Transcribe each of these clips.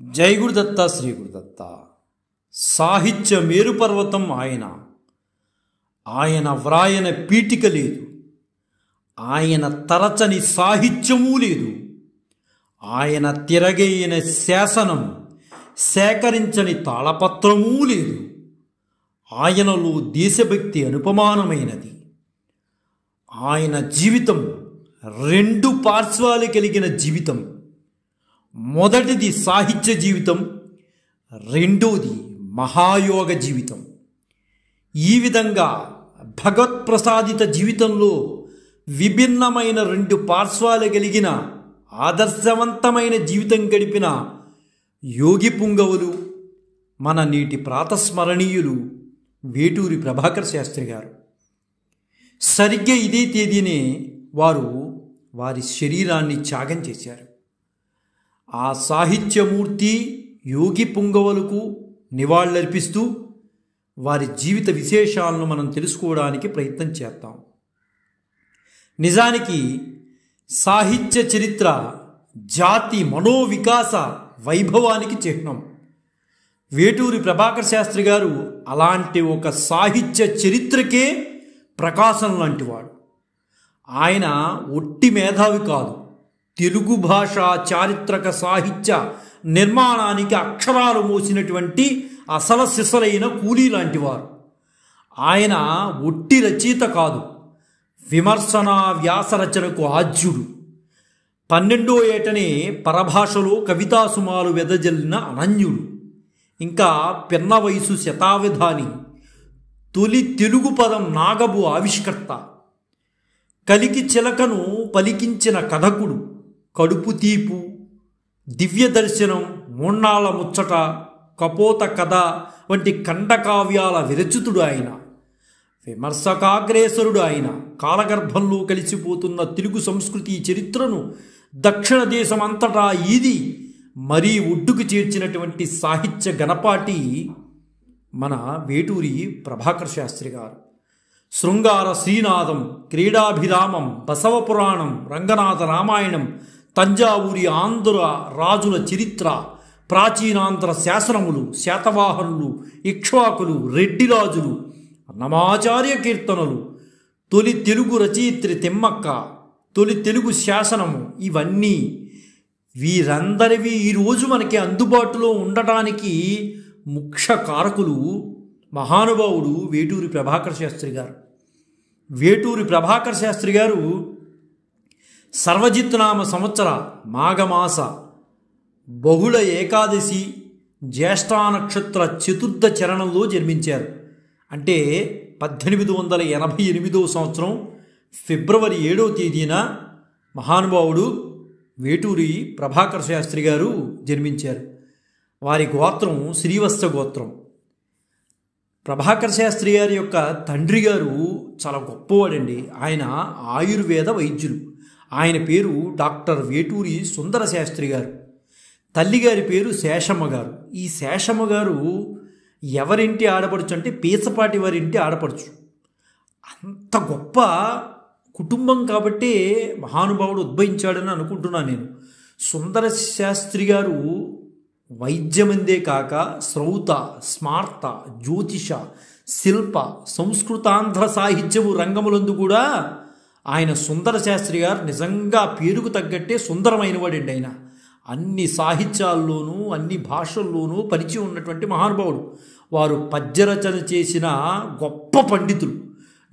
జై గురుదత్త శ్రీ గురుదత్త. సాహిత్య మేరుపర్వతం ఆయన. ఆయన వ్రాయన పీఠిక లేదు, ఆయన తరచని సాహిత్యమూ లేదు, ఆయన తిరగైన శాసనం సేకరించని తాళపత్రమూ లేదు. ఆయనలో దేశభక్తి అనుపమానమైనది. ఆయన జీవితం రెండు పార్శ్వాలు కలిగిన జీవితం. మొదటిది సాహిత్య జీవితం, రెండోది మహాయోగ జీవితం. ఈ విధంగా భగవత్ప్రసాదిత జీవితంలో విభిన్నమైన రెండు పార్శ్వాలు కలిగిన ఆదర్శవంతమైన జీవితం గడిపిన యోగి పుంగవులు మన నీటి ప్రాతస్మరణీయులు వేటూరి ప్రభాకర్ శాస్త్రి గారు. సరిగ్గా ఇదే తేదీనే వారు వారి శరీరాన్ని త్యాగం చేశారు. ఆ సాహిత్యమూర్తి యోగి పుంగవులకు నివాళులర్పిస్తూ వారి జీవిత విశేషాలను మనం తెలుసుకోవడానికి ప్రయత్నం చేద్దాం. నిజానికి సాహిత్య చరిత్ర జాతి మనోవికాస వైభవానికి చిహ్నం. వేటూరి ప్రభాకర్ శాస్త్రి గారు అలాంటి ఒక సాహిత్య చరిత్రకే ప్రకాశం లాంటివాడు. ఆయన ఒట్టి మేధావి కాదు, తెలుగు భాషా చారిత్రక సాహిత్య నిర్మాణానికి అక్షరాలు మోసినటువంటి అసలు సిసలైన కూలీ లాంటివారు. ఆయన ఒట్టి రచయిత కాదు, విమర్శన వ్యాసరచనకు ఆద్యుడు. 12వ ఏటనే పరభాషలో కవితాసుమాలు వెదజల్లిన అనన్యుడు. ఇంకా పిన్న వయసు శతావధాని, తొలి తెలుగు పదం నాగబు ఆవిష్కర్త, కలికి చిలకను పలికించిన కథకుడు, కడుపు తీపు, దివ్య దర్శనం, మూన్నాళ్ళ ముచ్చట, కపోత కథ వంటి ఖండకావ్యాల విరచితుడు ఆయన. విమర్శకాగ్రేసరుడు ఆయన. కాలగర్భంలో కలిసిపోతున్న తెలుగు సంస్కృతి చరిత్రను దక్షిణ దేశమంతటా ఈది మరీ ఒడ్డుకు చేర్చినటువంటి సాహిత్య గణపాటి మన వేటూరి ప్రభాకర్ శాస్త్రి గారు. శృంగార శ్రీనాథం, క్రీడాభిరామం, బసవపురాణం, రంగనాథ రామాయణం, తంజావూరి ఆంధ్ర రాజుల చరిత్ర, ప్రాచీనాంధ్ర శాసనములు, శాతవాహనులు, ఇక్ష్వాకులు, రెడ్డి రాజులు, అన్నమాచార్య కీర్తనలు, తొలి తెలుగు రచయిత్రి తిమ్మక్క, తొలి తెలుగు శాసనము, ఇవన్నీ వీరందరివి ఈరోజు మనకి అందుబాటులో ఉండటానికి ముఖ్య కారకులు మహానుభావుడు వేటూరి ప్రభాకర్ శాస్త్రి గారు. వేటూరి ప్రభాకర్ శాస్త్రి గారు సర్వజిత్నామ సంవత్సర మాఘమాస బహుళ ఏకాదశి జ్యేష్ఠా నక్షత్ర చతుర్థ చరణంలో జన్మించారు. అంటే 1888వ సంవత్సరం ఫిబ్రవరి 7వ తేదీన మహానుభావుడు వేటూరి ప్రభాకర్ శాస్త్రి గారు జన్మించారు. వారి గోత్రం శ్రీవత్స గోత్రం. ప్రభాకర్ శాస్త్రి గారి యొక్క తండ్రి గారు చాలా గొప్పవాడండి. ఆయన ఆయుర్వేద వైద్యులు. ఆయన పేరు డాక్టర్ వేటూరి సుందర శాస్త్రి గారు. తల్లిగారి పేరు శేషమ్మ గారు. ఈ శేషమ్మ గారు ఎవరింటి ఆడపడుచు అంటే పీసపాటి వారింటి ఆడపడుచు. అంత గొప్ప కుటుంబం కాబట్టి మహానుభావుడు ఉద్భవించాడని అనుకుంటున్నాను నేను. సుందర శాస్త్రి గారు వైద్యమందే కాక శ్రౌత, స్మార్త, జ్యోతిష, శిల్ప, సంస్కృతాంధ్ర సాహిత్యము రంగములందు కూడా ఆయన సుందర శాస్త్రి గారు నిజంగా పేరుకు తగ్గట్టే సుందరమైన వాడండి. ఆయన అన్ని సాహిత్యాల్లోనూ అన్ని భాషల్లోనూ పరిచయం ఉన్నటువంటి మహానుభావుడు. వారు పద్యరచన చేసిన గొప్ప పండితులు.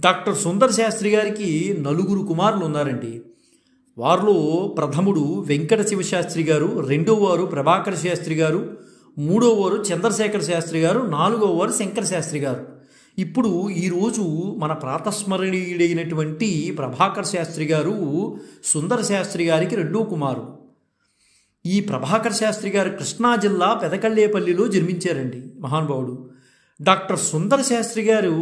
డాక్టర్ సుందర శాస్త్రి గారికి 4 కుమారులు ఉన్నారండి. వారిలో ప్రథముడు వెంకట శివశాస్త్రి గారు, రెండవ వారు ప్రభాకర శాస్త్రి గారు, మూడవ వారు చంద్రశేఖర శాస్త్రి గారు, 4వ వారు శంకర శాస్త్రి గారు. ఇప్పుడు ఈరోజు మన ప్రాతస్మరణీయుడైనటువంటి ప్రభాకర్ శాస్త్రి గారు సుందర శాస్త్రి గారికి 2వ కుమారుడు. ఈ ప్రభాకర్ శాస్త్రి గారు కృష్ణా జిల్లా పెదకళ్ళేపల్లిలో జన్మించారండి మహానుభావుడు. డాక్టర్ సుందర శాస్త్రి గారు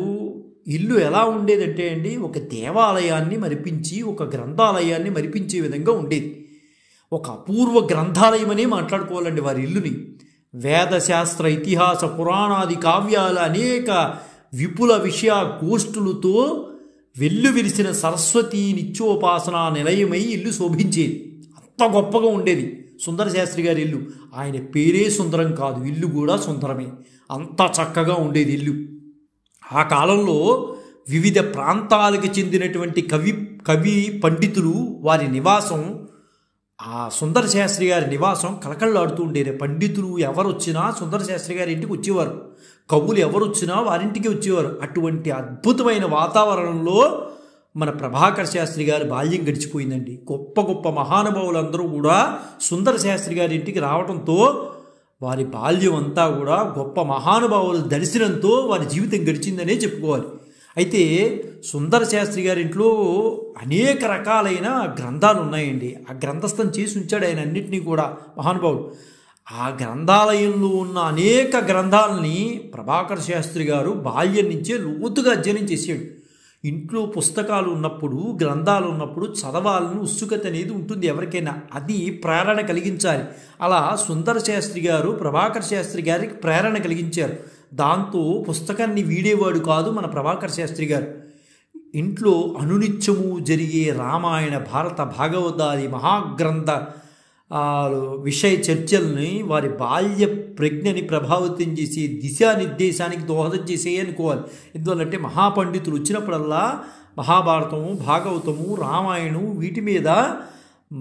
ఇల్లు ఎలా ఉండేదంటే అండి, ఒక దేవాలయాన్ని మరిపించి ఒక గ్రంథాలయాన్ని మరిపించే విధంగా ఉండేది. ఒక అపూర్వ గ్రంథాలయం అనే మాట్లాడుకోవాలండి వారి ఇల్లుని. వేదశాస్త్ర, ఇతిహాస, పురాణాది కావ్యాల అనేక విపుల విషయ గోష్ఠులతో వెల్లువిరిసిన సరస్వతీ నిత్యోపాసనా నిలయమై ఇల్లు శోభించేది. అంత గొప్పగా ఉండేది సుందర శాస్త్రి గారి ఇల్లు. ఆయన పేరే సుందరం కాదు, ఇల్లు కూడా సుందరమే. అంత చక్కగా ఉండేది ఇల్లు. ఆ కాలంలో వివిధ ప్రాంతాలకు చెందినటువంటి కవి పండితులు వారి నివాసం, ఆ సుందర శాస్త్రి గారి నివాసం కలకళ్ళాడుతూ ఉండేది. పండితులు ఎవరు వచ్చినా సుందర శాస్త్రి గారి ఇంటికి వచ్చేవారు, కవులు ఎవరు వచ్చినా వారింటికి వచ్చేవారు. అటువంటి అద్భుతమైన వాతావరణంలో మన ప్రభాకర శాస్త్రి గారి బాల్యం గడిచిపోయిందండి. గొప్ప గొప్ప మహానుభావులందరూ కూడా సుందర శాస్త్రి గారి ఇంటికి రావడంతో వారి బాల్యం అంతా కూడా గొప్ప మహానుభావుల దర్శనంతో వారి జీవితం గడిచిందనే చెప్పుకోవాలి. అయితే సుందర శాస్త్రి గారి ఇంట్లో అనేక రకాలైన గ్రంథాలు ఉన్నాయండి. ఆ గ్రంథస్థం చేసి ఉంచాడు ఆయన అన్నింటినీ కూడా మహానుభావుడు. ఆ గ్రంథాలయంలో ఉన్న అనేక గ్రంథాలని ప్రభాకర శాస్త్రి గారు బాల్యం నుంచే లోతుగా అధ్యయనం చేశాడు. ఇంట్లో పుస్తకాలు ఉన్నప్పుడు, గ్రంథాలు ఉన్నప్పుడు చదవాలని ఉత్సుకత అనేది ఉంటుంది ఎవరికైనా, అది ప్రేరణ కలిగించాలి. అలా సుందర శాస్త్రి గారు ప్రభాకర శాస్త్రి గారికి ప్రేరణ కలిగించారు. దాంతో పుస్తకాన్ని వీడేవాడు కాదు మన ప్రభాకర శాస్త్రి గారు. ఇంట్లో అనునిత్యము జరిగే రామాయణ, భారత, భాగవతాది మహాగ్రంథ విషయ చర్చల్ని వారి బాల్య ప్రజ్ఞని ప్రభావితం చేసి దిశానిర్దేశానికి దోహదం చేసే అనుకోవాలి. ఎందువల్లంటే మహాపండితులు వచ్చినప్పుడల్లా మహాభారతము, భాగవతము, రామాయణం వీటి మీద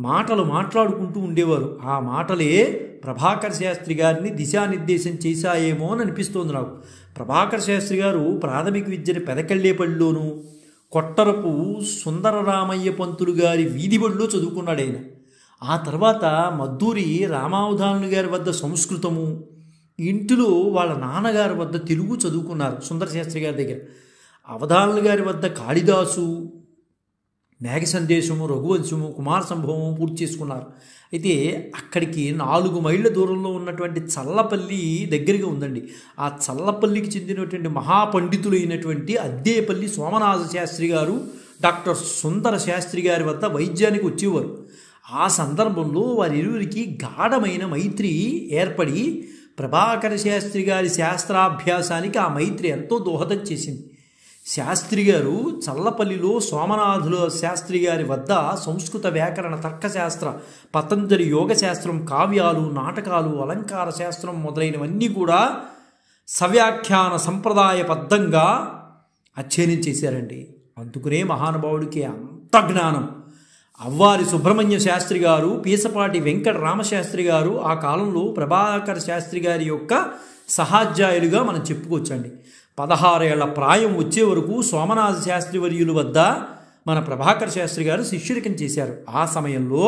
మాటలు మాట్లాడుకుంటూ ఉండేవారు. ఆ మాటలే ప్రభాకర శాస్త్రి గారిని దిశానిర్దేశం చేశాయేమో అని అనిపిస్తోంది నాకు. ప్రభాకర శాస్త్రి గారు ప్రాథమిక విద్యని పెదకళ్ళేపల్లిలోను, కొట్టరపు సుందరరామయ్య పంతులు గారి వీధిబడిలో చదువుకున్నాడు ఆయన. ఆ తర్వాత మద్దూరి రామావధానులు గారి వద్ద సంస్కృతము, ఇంటిలో వాళ్ళ నాన్నగారి వద్ద తెలుగు చదువుకున్నారు సుందర శాస్త్రి గారి దగ్గర. అవధానులు గారి వద్ద కాళిదాసు, మేఘ సందేశము, రఘువంశము, కుమార సంభవము పూర్తి చేసుకున్నారు. అయితే అక్కడికి 4 మైళ్ళ దూరంలో ఉన్నటువంటి చల్లపల్లి దగ్గరగా ఉందండి. ఆ చల్లపల్లికి చెందినటువంటి మహాపండితులు అయినటువంటి అద్దేపల్లి సోమనాథ శాస్త్రి గారు డాక్టర్ సుందర శాస్త్రి గారి వద్ద వైద్యానికి వచ్చేవారు. ఆ సందర్భంలో వారిరువురికి గాఢమైన మైత్రి ఏర్పడి ప్రభాకర శాస్త్రి గారి శాస్త్రాభ్యాసానికి ఆ మైత్రి ఎంతో దోహదం చేసింది. శాస్త్రి గారు చల్లపల్లిలో సోమనాథుల శాస్త్రి గారి వద్ద సంస్కృత వ్యాకరణ, తర్కశాస్త్ర, పతంజలి యోగశాస్త్రం, కావ్యాలు, నాటకాలు, అలంకార శాస్త్రం మొదలైనవన్నీ కూడా సవ్యాఖ్యాన సంప్రదాయబద్ధంగా అధ్యయనం చేశారండి. అందుకునే మహానుభావుడికి అంత జ్ఞానం. అవ్వారి సుబ్రహ్మణ్య శాస్త్రి గారు, పీసపాటి వెంకట రామశాస్త్రి గారు ఆ కాలంలో ప్రభాకర శాస్త్రి గారి యొక్క సహాధ్యాయులుగా మనం చెప్పుకోవచ్చండి. 16 ఏళ్ల ప్రాయం వచ్చే వరకు సోమనాథ శాస్త్రి వర్యుల వద్ద మన ప్రభాకర శాస్త్రి గారు శిష్యురికం చేశారు. ఆ సమయంలో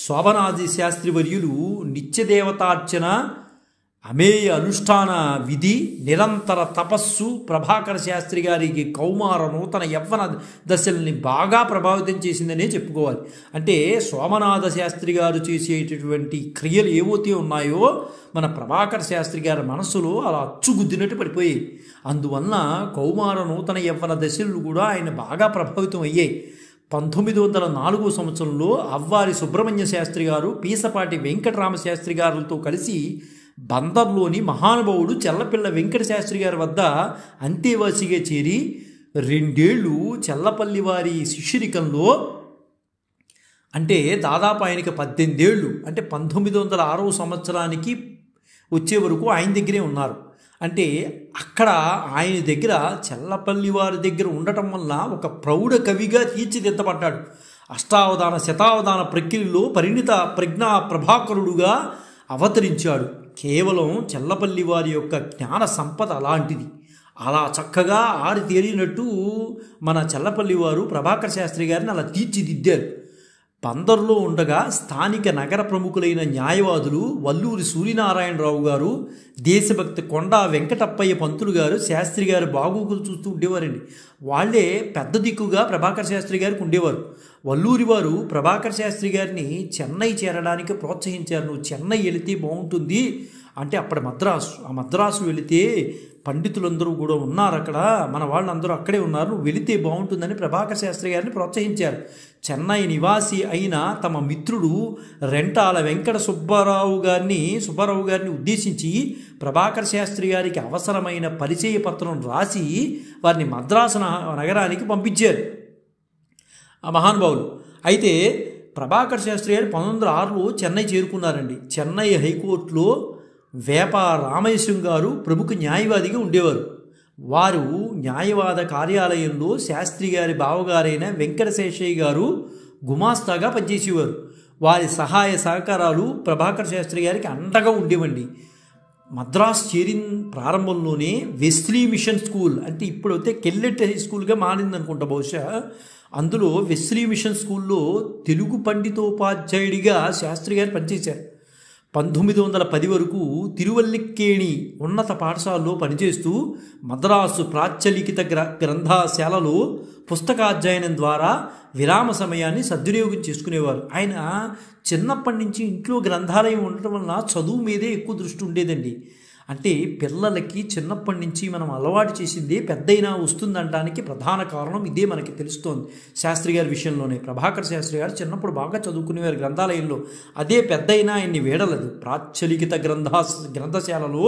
శోభనాథి శాస్త్రి వర్యులు నిత్యదేవతార్చన, అమేయ అనుష్ఠాన విధి, నిరంతర తపస్సు ప్రభాకర శాస్త్రి గారికి కౌమార, నూతన యవ్వన దశల్ని బాగా ప్రభావితం చేసిందనే చెప్పుకోవాలి. అంటే సోమనాథ శాస్త్రి గారు చేసేటటువంటి క్రియలు ఏవైతే ఉన్నాయో మన ప్రభాకర శాస్త్రి గారి మనస్సులో అలా అచ్చుగుద్దినట్టు పడిపోయాయి. అందువలన కౌమార, నూతన యవ్వన దశలు కూడా ఆయన బాగా ప్రభావితం అయ్యాయి. 1904 సంవత్సరంలో అవ్వారి సుబ్రహ్మణ్య శాస్త్రి గారు పీసపాటి వెంకటరామ శాస్త్రి గారులతో కలిసి బందర్లోని మహానుభావుడు చెల్లపిల్ల వెంకట శాస్త్రి గారి వద్ద అంతేవాసిగా చేరి 2 ఏళ్ళు చెల్లపల్లి వారి శిష్యరికంలో, అంటే దాదాపు ఆయనకి 18 ఏళ్ళు, అంటే 1906 సంవత్సరానికి వచ్చే వరకు ఆయన దగ్గరే ఉన్నారు. అంటే అక్కడ ఆయన దగ్గర చెల్లపల్లి వారి దగ్గర ఉండటం వల్ల ఒక ప్రౌఢ కవిగా తీర్చిదిద్దబడ్డాడు. అష్టావధాన, శతావధాన ప్రక్రియలో పరిణిత ప్రజ్ఞా ప్రభాకరుడుగా అవతరించాడు. కేవలం చెల్లపల్లి వారి యొక్క జ్ఞాన సంపద అలాంటిది. అలా చక్కగా ఆరితేరినట్టు మన చెల్లపల్లి వారు ప్రభాకర శాస్త్రి గారిని అలా తీర్చిదిద్దారు. బందర్లో ఉండగా స్థానిక నగర ప్రముఖులైన న్యాయవాదులు వల్లూరి సూర్యనారాయణరావు గారు, దేశభక్తి కొండా వెంకటప్పయ్య పంతులు గారు శాస్త్రి గారు బాగోగులు చూస్తూ ఉండేవారండి. వాళ్ళే పెద్ద దిక్కుగా ప్రభాకర శాస్త్రి గారికి ఉండేవారు. వల్లూరి వారు ప్రభాకర శాస్త్రి గారిని చెన్నై చేరడానికి ప్రోత్సహించారు. నువ్వు చెన్నై వెళితే బాగుంటుంది అంటే, అప్పుడు మద్రాసు వెళితే పండితులందరూ కూడా ఉన్నారు అక్కడ, మన వాళ్ళందరూ అక్కడే ఉన్నారు, నువ్వు వెళితే బాగుంటుందని ప్రభాకర శాస్త్రి గారిని ప్రోత్సహించారు. చెన్నై నివాసి అయిన తమ మిత్రుడు రెంటాల వెంకట సుబ్బారావు గారిని ఉద్దేశించి ప్రభాకర శాస్త్రి గారికి అవసరమైన పరిచయ పత్రం రాసి వారిని మద్రాసు నగరానికి పంపించారు ఆ మహానుభావులు. అయితే ప్రభాకర్ శాస్త్రి గారు 1906లో చెన్నై చేరుకున్నారండి. చెన్నై హైకోర్టులో వేప రామేశ్వరం గారు ప్రముఖ న్యాయవాదిగా ఉండేవారు. వారు న్యాయవాద కార్యాలయంలో శాస్త్రి గారి బావగారైన వెంకటశేషయ్య గారు గుమాస్తాగా పనిచేసేవారు. వారి సహాయ సహకారాలు ప్రభాకర్ శాస్త్రి గారికి అండగా ఉండేవండి. మద్రాసు చేరిన ప్రారంభంలోనే వెస్లీ మిషన్ స్కూల్, అంటే ఇప్పుడైతే కెల్లెట్ హై స్కూల్గా మారిందనుకుంటా బహుశా, అందులో వెస్లీ మిషన్ స్కూల్లో తెలుగు పండితోపాధ్యాయుడిగా శాస్త్రి గారు పనిచేశారు. 1910 వరకు తిరువల్లిక్కేణి ఉన్నత పాఠశాలలో పనిచేస్తూ మద్రాసు ప్రాచ్యలిఖిత గ్రంథశాలలో పుస్తకాధ్యయనం ద్వారా విరామ సమయాన్ని సద్వినియోగం చేసుకునేవారు. ఆయన చిన్నప్పటి నుంచి ఇంట్లో గ్రంథాలయం ఉండటం వలన చదువు మీదే ఎక్కువ దృష్టి ఉండేదండి. అంటే పిల్లలకి చిన్నప్పటి నుంచి మనం అలవాటు చేసిందే పెద్దయినా వస్తుందనడానికి ప్రధాన కారణం ఇదే మనకి తెలుస్తోంది శాస్త్రి గారి విషయంలోనే. ప్రభాకర్ శాస్త్రి గారు చిన్నప్పుడు బాగా చదువుకునేవారు గ్రంథాలయంలో, అదే పెద్దయినా ఆయన్ని వేడలేదు. ప్రాచ్యలిఖిత గ్రంథశాలలో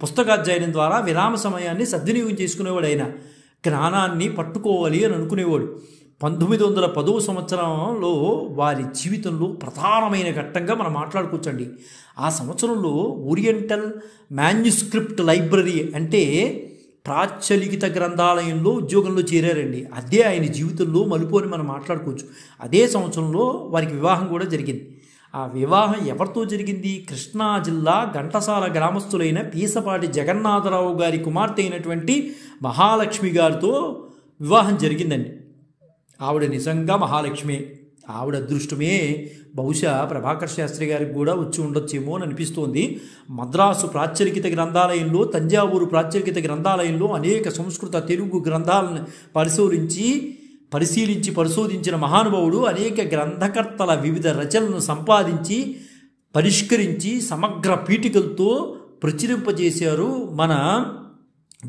పుస్తకాధ్యయనం ద్వారా విరామ సమయాన్ని సద్వినియోగం చేసుకునేవాడు. ఆయన జ్ఞానాన్ని పట్టుకోవాలి అని అనుకునేవాడు. 1910వ సంవత్సరంలో వారి జీవితంలో ప్రధానమైన ఘట్టంగా మనం మాట్లాడుకోవచ్చండి. ఆ సంవత్సరంలో ఓరియంటల్ మాన్యుస్క్రిప్ట్ లైబ్రరీ అంటే ప్రాచ్యలిఖిత గ్రంథాలయంలో ఉద్యోగంలో చేరారండి. అదే ఆయన జీవితంలో మలుపు అని మనం మాట్లాడుకోవచ్చు. అదే సంవత్సరంలో వారికి వివాహం కూడా జరిగింది. ఆ వివాహం ఎవరితో జరిగింది? కృష్ణా జిల్లా ఘంటసాల గ్రామస్తులైన పీసపాటి జగన్నాథరావు గారి కుమార్తె అయినటువంటి మహాలక్ష్మి గారితో వివాహం జరిగిందండి. ఆవిడ నిజంగా మహాలక్ష్మి. ఆవిడ అదృష్టమే బహుశా ప్రభాకర్ శాస్త్రి గారికి కూడా వచ్చి ఉండొచ్చేమో అని అనిపిస్తోంది. మద్రాసు ప్రాచ్యలిఖిత గ్రంథాలయంలో, తంజావూరు ప్రాచ్యలిఖిత గ్రంథాలయంలో అనేక సంస్కృత తెలుగు గ్రంథాలను పరిశోధించిన మహానుభావుడు. అనేక గ్రంథకర్తల వివిధ రచనలను సంపాదించి పరిష్కరించి సమగ్ర పీఠికలతో ప్రచురింపజేశారు మన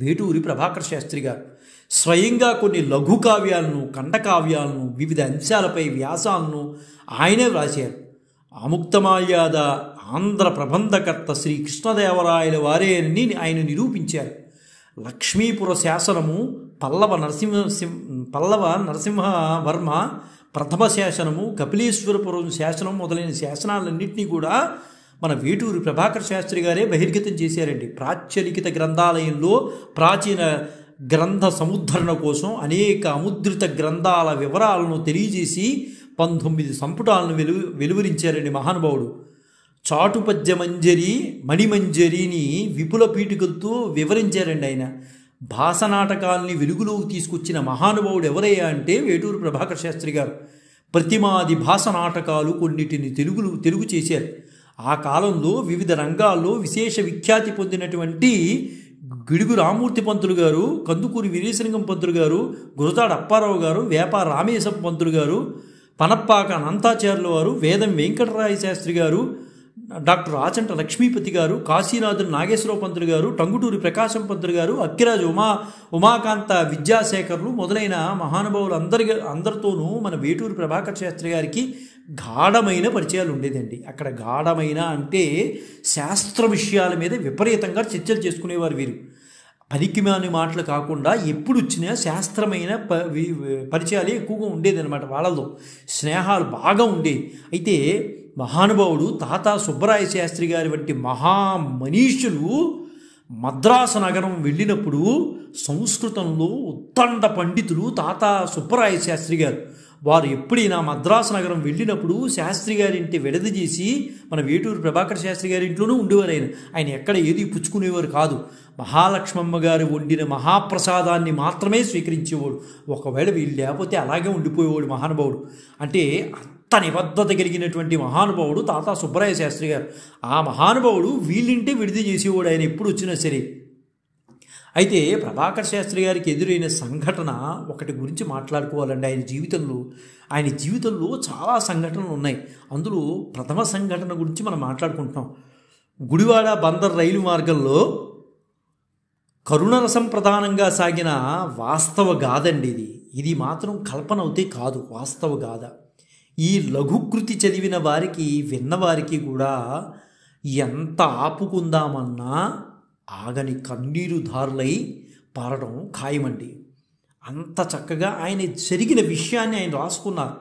వేటూరి ప్రభాకర్ శాస్త్రి గారు. స్వయంగా కొన్ని లఘు కావ్యాలను, ఖండకావ్యాలను, వివిధ అంశాలపై వ్యాసాలను ఆయనే వ్రాశారు. ఆముక్తమాల్యాద ఆంధ్ర ప్రబంధకర్త శ్రీ కృష్ణదేవరాయల వారే అని ఆయన నిరూపించారు. లక్ష్మీపుర శాసనము, పల్లవ నరసింహవర్మ ప్రథమ శాసనము, కపిలేశ్వరపురం శాసనం మొదలైన శాసనాలన్నింటినీ కూడా మన వేటూరి ప్రభాకర్ శాస్త్రి గారే బహిర్గతం చేశారండి. ప్రాచ్యలిఖిత గ్రంథాలయంలో ప్రాచీన గ్రంథ సముద్ధరణ కోసం అనేక అముద్రిత గ్రంథాల వివరాలను తెలియజేసి 19 సంపుటాలను వెలువరించారండి మహానుభావుడు. చాటుపద్య మంజరి, మణిమంజరిని విపుల పీఠికలతో వివరించారండి ఆయన. భాష నాటకాల్ని వెలుగులోకి తీసుకొచ్చిన మహానుభావుడు ఎవరయ్యా అంటే వేటూరు ప్రభాకర్ శాస్త్రి గారు. ప్రతిమాది భాష నాటకాలు కొన్నిటిని తెలుగు చేశారు. ఆ కాలంలో వివిధ రంగాల్లో విశేష విఖ్యాతి పొందినటువంటి గిడుగు రామూర్తి పంతులు గారు, కందుకూరి వీరేశలింగం పంతులు గారు, గురజాడ అప్పారావు గారు, వేప రామేశం పంతులు గారు, పనప్పాక అనంతాచార్యుల వారు, వేదం వెంకటరాయ శాస్త్రి గారు, డాక్టర్ ఆచంట లక్ష్మీపతి గారు, కాశీనాథుడు నాగేశ్వరరావు పంతులు గారు, టంగుటూరి ప్రకాశం పంతులు గారు, అక్కిరాజు ఉమాకాంత విద్యాశేఖర్లు మొదలైన మహానుభావులు అందరితోనూ మన వేటూరి ప్రభాకర్ శాస్త్రి గారికి గాఢమైన పరిచయాలు ఉండేదండి. అక్కడ గాఢమైన అంటే శాస్త్ర విషయాల మీద విపరీతంగా చర్చలు చేసుకునేవారు వీరు. పనికిమాని మాటలు కాకుండా ఎప్పుడు వచ్చినా శాస్త్రమైన పరిచయాలే ఎక్కువగా ఉండేదన్నమాట. వాళ్ళలో స్నేహాలు బాగా ఉండేవి. అయితే మహానుభావుడు తాతా సుబ్బరాయ శాస్త్రి గారి వంటి మహామనీషులు మద్రాసు నగరం వెళ్ళినప్పుడు సంస్కృతంలో ఉత్తండ పండితులు తాతా సుబ్బరాయ శాస్త్రి గారు. వారు ఎప్పుడైనా మద్రాసు నగరం వెళ్ళినప్పుడు శాస్త్రి గారింటి విడది చేసి మన వేటూరు ప్రభాకర్ శాస్త్రి గారి ఇంట్లోనూ ఉండేవారు. ఆయన ఎక్కడ ఏది పుచ్చుకునేవారు కాదు. మహాలక్ష్మమ్మ గారు వండిన మహాప్రసాదాన్ని మాత్రమే స్వీకరించేవాడు. ఒకవేళ వీళ్ళు లేకపోతే అలాగే ఉండిపోయేవాడు మహానుభావుడు. అంటే అంత నిబద్ధత కలిగినటువంటి మహానుభావుడు తాతా సుబ్బరాయ శాస్త్రి గారు. ఆ మహానుభావుడు వీళ్ళింటే విడిది చేసేవాడు ఆయన ఎప్పుడు వచ్చినా సరే. అయితే ప్రభాకర్ శాస్త్రి గారికి ఎదురైన సంఘటన ఒకటి గురించి మాట్లాడుకోవాలండి. ఆయన జీవితంలో చాలా సంఘటనలు ఉన్నాయి. అందులో ప్రథమ సంఘటన గురించి మనం మాట్లాడుకుంటున్నాం. గుడివాడ బందర్ రైలు మార్గంలో కరుణరసం ప్రధానంగా సాగిన వాస్తవ గాథండి ఇది మాత్రం కల్పన అవుతే కాదు, వాస్తవ గాథ. ఈ లఘుకృతి చదివిన వారికి, విన్నవారికి కూడా ఎంత ఆపుకుందామన్నా ఆగని కన్నీరు ధారులై పారడం ఖాయమండి. అంత చక్కగా ఆయన జరిగిన విషయాన్ని ఆయన రాసుకున్నారు.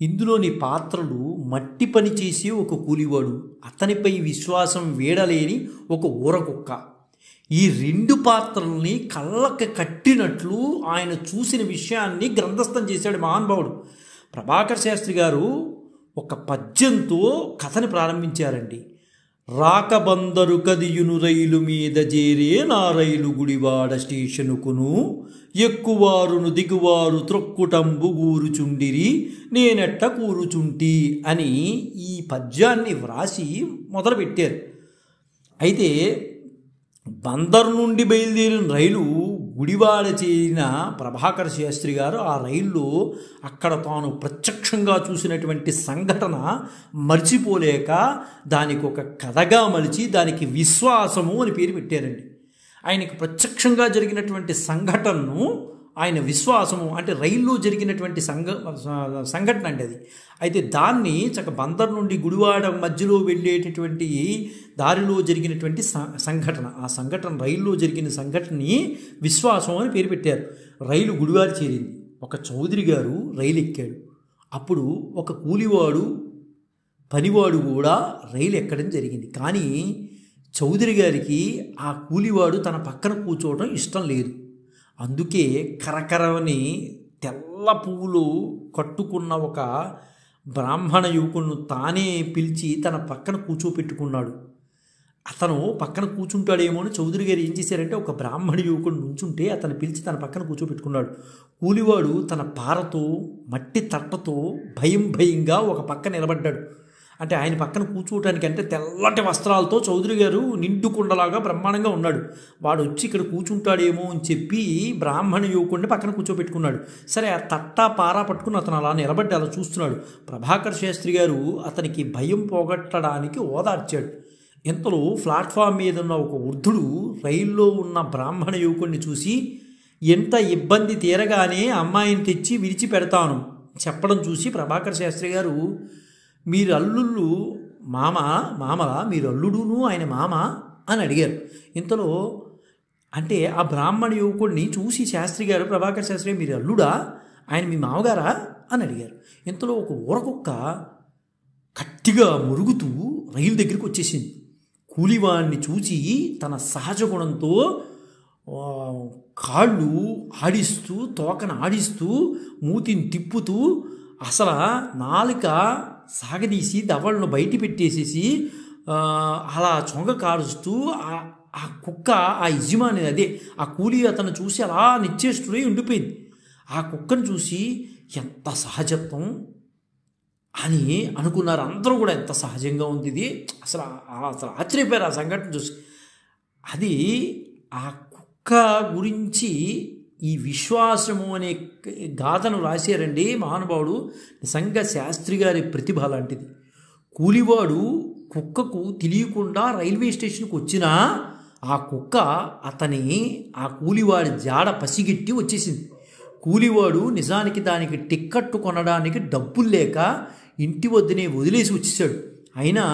ఇందులోని పాత్రలు మట్టి పని చేసి ఒక కూలివాడు, అతనిపై విశ్వాసం వీడలేని ఒక ఊరకుక్క. ఈ రెండు పాత్రల్ని కళ్ళకి కట్టినట్లు ఆయన చూసిన విషయాన్ని గ్రంథస్థం చేశాడు మహానుభావుడు. ప్రభాకర శాస్త్రి గారు ఒక పద్యంతో కథని ప్రారంభించారండి. రాకబందరు కదియును రైలు మీద జేరే నా రైలు గుడివాడ స్టేషనుకును, ఎక్కువారును దిగువారు త్రొక్కుటంబు గూరుచుండిరి నేనెట్ట కూరుచుంటి అని ఈ పద్యాన్ని వ్రాసి మొదలుపెట్టారు. అయితే బందరు నుండి బయలుదేరిన రైలు గుడివాడ చేరిన ప్రభాకర శాస్త్రి గారు ఆ రైల్లో అక్కడ తాను ప్రత్యక్షంగా చూసినటువంటి సంఘటన మర్చిపోలేక దానికి ఒక కథగా మలిచి దానికి విశ్వాసము అని పేరు పెట్టారండి. ఆయనకు ప్రత్యక్షంగా జరిగినటువంటి సంఘటనను ఆయన విశ్వాసము అంటే రైల్లో జరిగినటువంటి సంఘటన అండి అది. అయితే దాన్ని బందర్ నుండి గుడివాడ మధ్యలో వెళ్ళేటటువంటి దారిలో జరిగినటువంటి సంఘటన, ఆ సంఘటన రైల్లో జరిగిన సంఘటనని విశ్వాసం అని పేరు పెట్టారు. రైలు గుడివాడ చేరింది. ఒక చౌదరి గారు రైలు ఎక్కాడు. అప్పుడు ఒక కూలివాడు పనివాడు కూడా రైలు ఎక్కడం జరిగింది. కానీ చౌదరి గారికి ఆ కూలివాడు తన పక్కన కూర్చోవడం ఇష్టం లేదు. అందుకే కరకరని తెల్ల పువ్వులు కట్టుకున్న ఒక బ్రాహ్మణ యువకులను తానే పిలిచి తన పక్కన కూర్చోపెట్టుకున్నాడు. అతను పక్కన కూర్చుంటాడేమో అని చౌదరి గారు ఏం చేశారంటే ఒక బ్రాహ్మణ యువకుడు నుంచుంటే అతను పిలిచి తన పక్కన కూర్చోపెట్టుకున్నాడు. కూలివాడు తన పారతో మట్టి తట్టతో భయంగా ఒక పక్క నిలబడ్డాడు. అంటే ఆయన పక్కన కూర్చోవటానికి అంటే తెల్లటి వస్త్రాలతో చౌదరి గారు నిండు కుండలాగా బ్రహ్మాండంగా ఉన్నాడు. వాడు వచ్చి ఇక్కడ కూర్చుంటాడేమో అని చెప్పి బ్రాహ్మణ యువకుడిని పక్కన కూర్చోబెట్టుకున్నాడు. సరే ఆ తట్టా పారా పట్టుకుని అతను అలా నిలబడి అలా చూస్తున్నాడు. ప్రభాకర శాస్త్రి గారు అతనికి భయం పోగొట్టడానికి ఓదార్చాడు. ఇంతలో ప్లాట్ఫామ్ మీద ఉన్న ఒక వృద్ధుడు రైల్లో ఉన్న బ్రాహ్మణ యువకుడిని చూసి, ఎంత ఇబ్బంది తీరగానే అమ్మాయిని తెచ్చి విడిచిపెడతాను చెప్పడం చూసి ప్రభాకర శాస్త్రి గారు, మీరు అల్లుళ్ళు మామలా మీరు అల్లుడును ఆయన మామ అని అడిగారు. ఇంతలో అంటే ఆ బ్రాహ్మణ యువకుడిని చూసి శాస్త్రి గారు, ప్రభాకర శాస్త్రి మీరు అల్లుడా ఆయన మీ మామగారా అని అడిగారు. ఇంతలో ఒక ఊరకుక్క గట్టిగా మురుగుతూ రైలు దగ్గరికి వచ్చేసింది. కూలివాడిని చూసి తన సహజ గుణంతో కాళ్ళు ఆడిస్తూ తోకను ఆడిస్తూ మూతిని తిప్పుతూ అసలు నాలుక సాగదీసి దవళ్ళను బయట పెట్టేసేసి అలా చొంగ కారుస్తూ ఆ కుక్క ఆ యజమాని అదే ఆ కూలి అతను చూసి అలా నిశ్చేష్టుడై ఉండిపోయింది. ఆ కుక్కను చూసి ఎంత సహజత్వం అని అనుకున్నారు అందరూ కూడా. ఎంత సహజంగా ఉంది ఇది, అసలు ఆశ్చర్యపోయారు ఆ సంఘటన చూసి. అది ఆ కుక్క గురించి ఈ విశ్వాసము అనే గాథను రాశారండి మహానుభావుడు. నిజంగా శాస్త్రి గారి ప్రతిభ లాంటిది. కూలివాడు కుక్కకు తెలియకుండా రైల్వే స్టేషన్కి వచ్చినా ఆ కుక్క ఆ కూలివాడి జాడ పసిగట్టి వచ్చేసింది. కూలివాడు నిజానికి దానికి టిక్కెట్టు కొనడానికి డబ్బులు లేక ఇంటి వద్దనే వదిలేసి వచ్చేసాడు. అయినా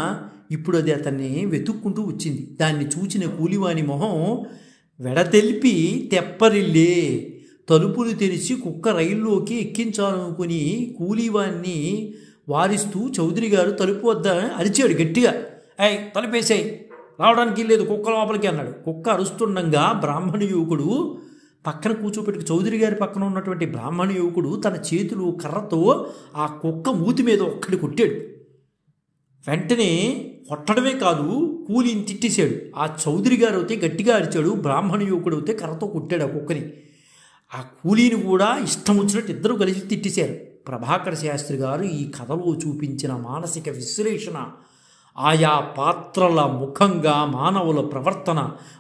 ఇప్పుడు అది అతన్ని వెతుక్కుంటూ వచ్చింది. దాన్ని చూచిన కూలివాని మొహం వెడతెల్పి తెప్పరిల్లే. తలుపులు తెరిచి కుక్క రైల్లోకి ఎక్కించాలనుకుని కూలీవాన్ని వారిస్తూ చౌదరి గారు తలుపు వద్ద అరిచాడు గట్టిగా, తలుపేసాయి రావడానికి లేదు కుక్క లోపలికి అన్నాడు. కుక్క అరుస్తుండగా బ్రాహ్మణ యువకుడు పక్కన కూర్చోపెట్టుకు చౌదరి గారి పక్కన ఉన్నటువంటి బ్రాహ్మణ యువకుడు తన చేతులు కర్రతో ఆ కుక్క మూతి మీద ఒక్కడి కొట్టాడు. వెంటనే కొట్టడమే కాదు కూలిని తిట్టేశాడు. ఆ చౌదరి గారు అయితే గట్టిగా అరిచాడు, బ్రాహ్మణ యువకుడు అయితే కర్రతో కొట్టాడు ఆ కుక్కని. ఆ కూలీని కూడా ఇష్టం వచ్చినట్టు ఇద్దరు కలిసి తిట్టేశారు. ప్రభాకర శాస్త్రి గారు ఈ కథలో చూపించిన మానసిక విశ్లేషణ, ఆయా పాత్రల ముఖంగా మానవుల ప్రవర్తన,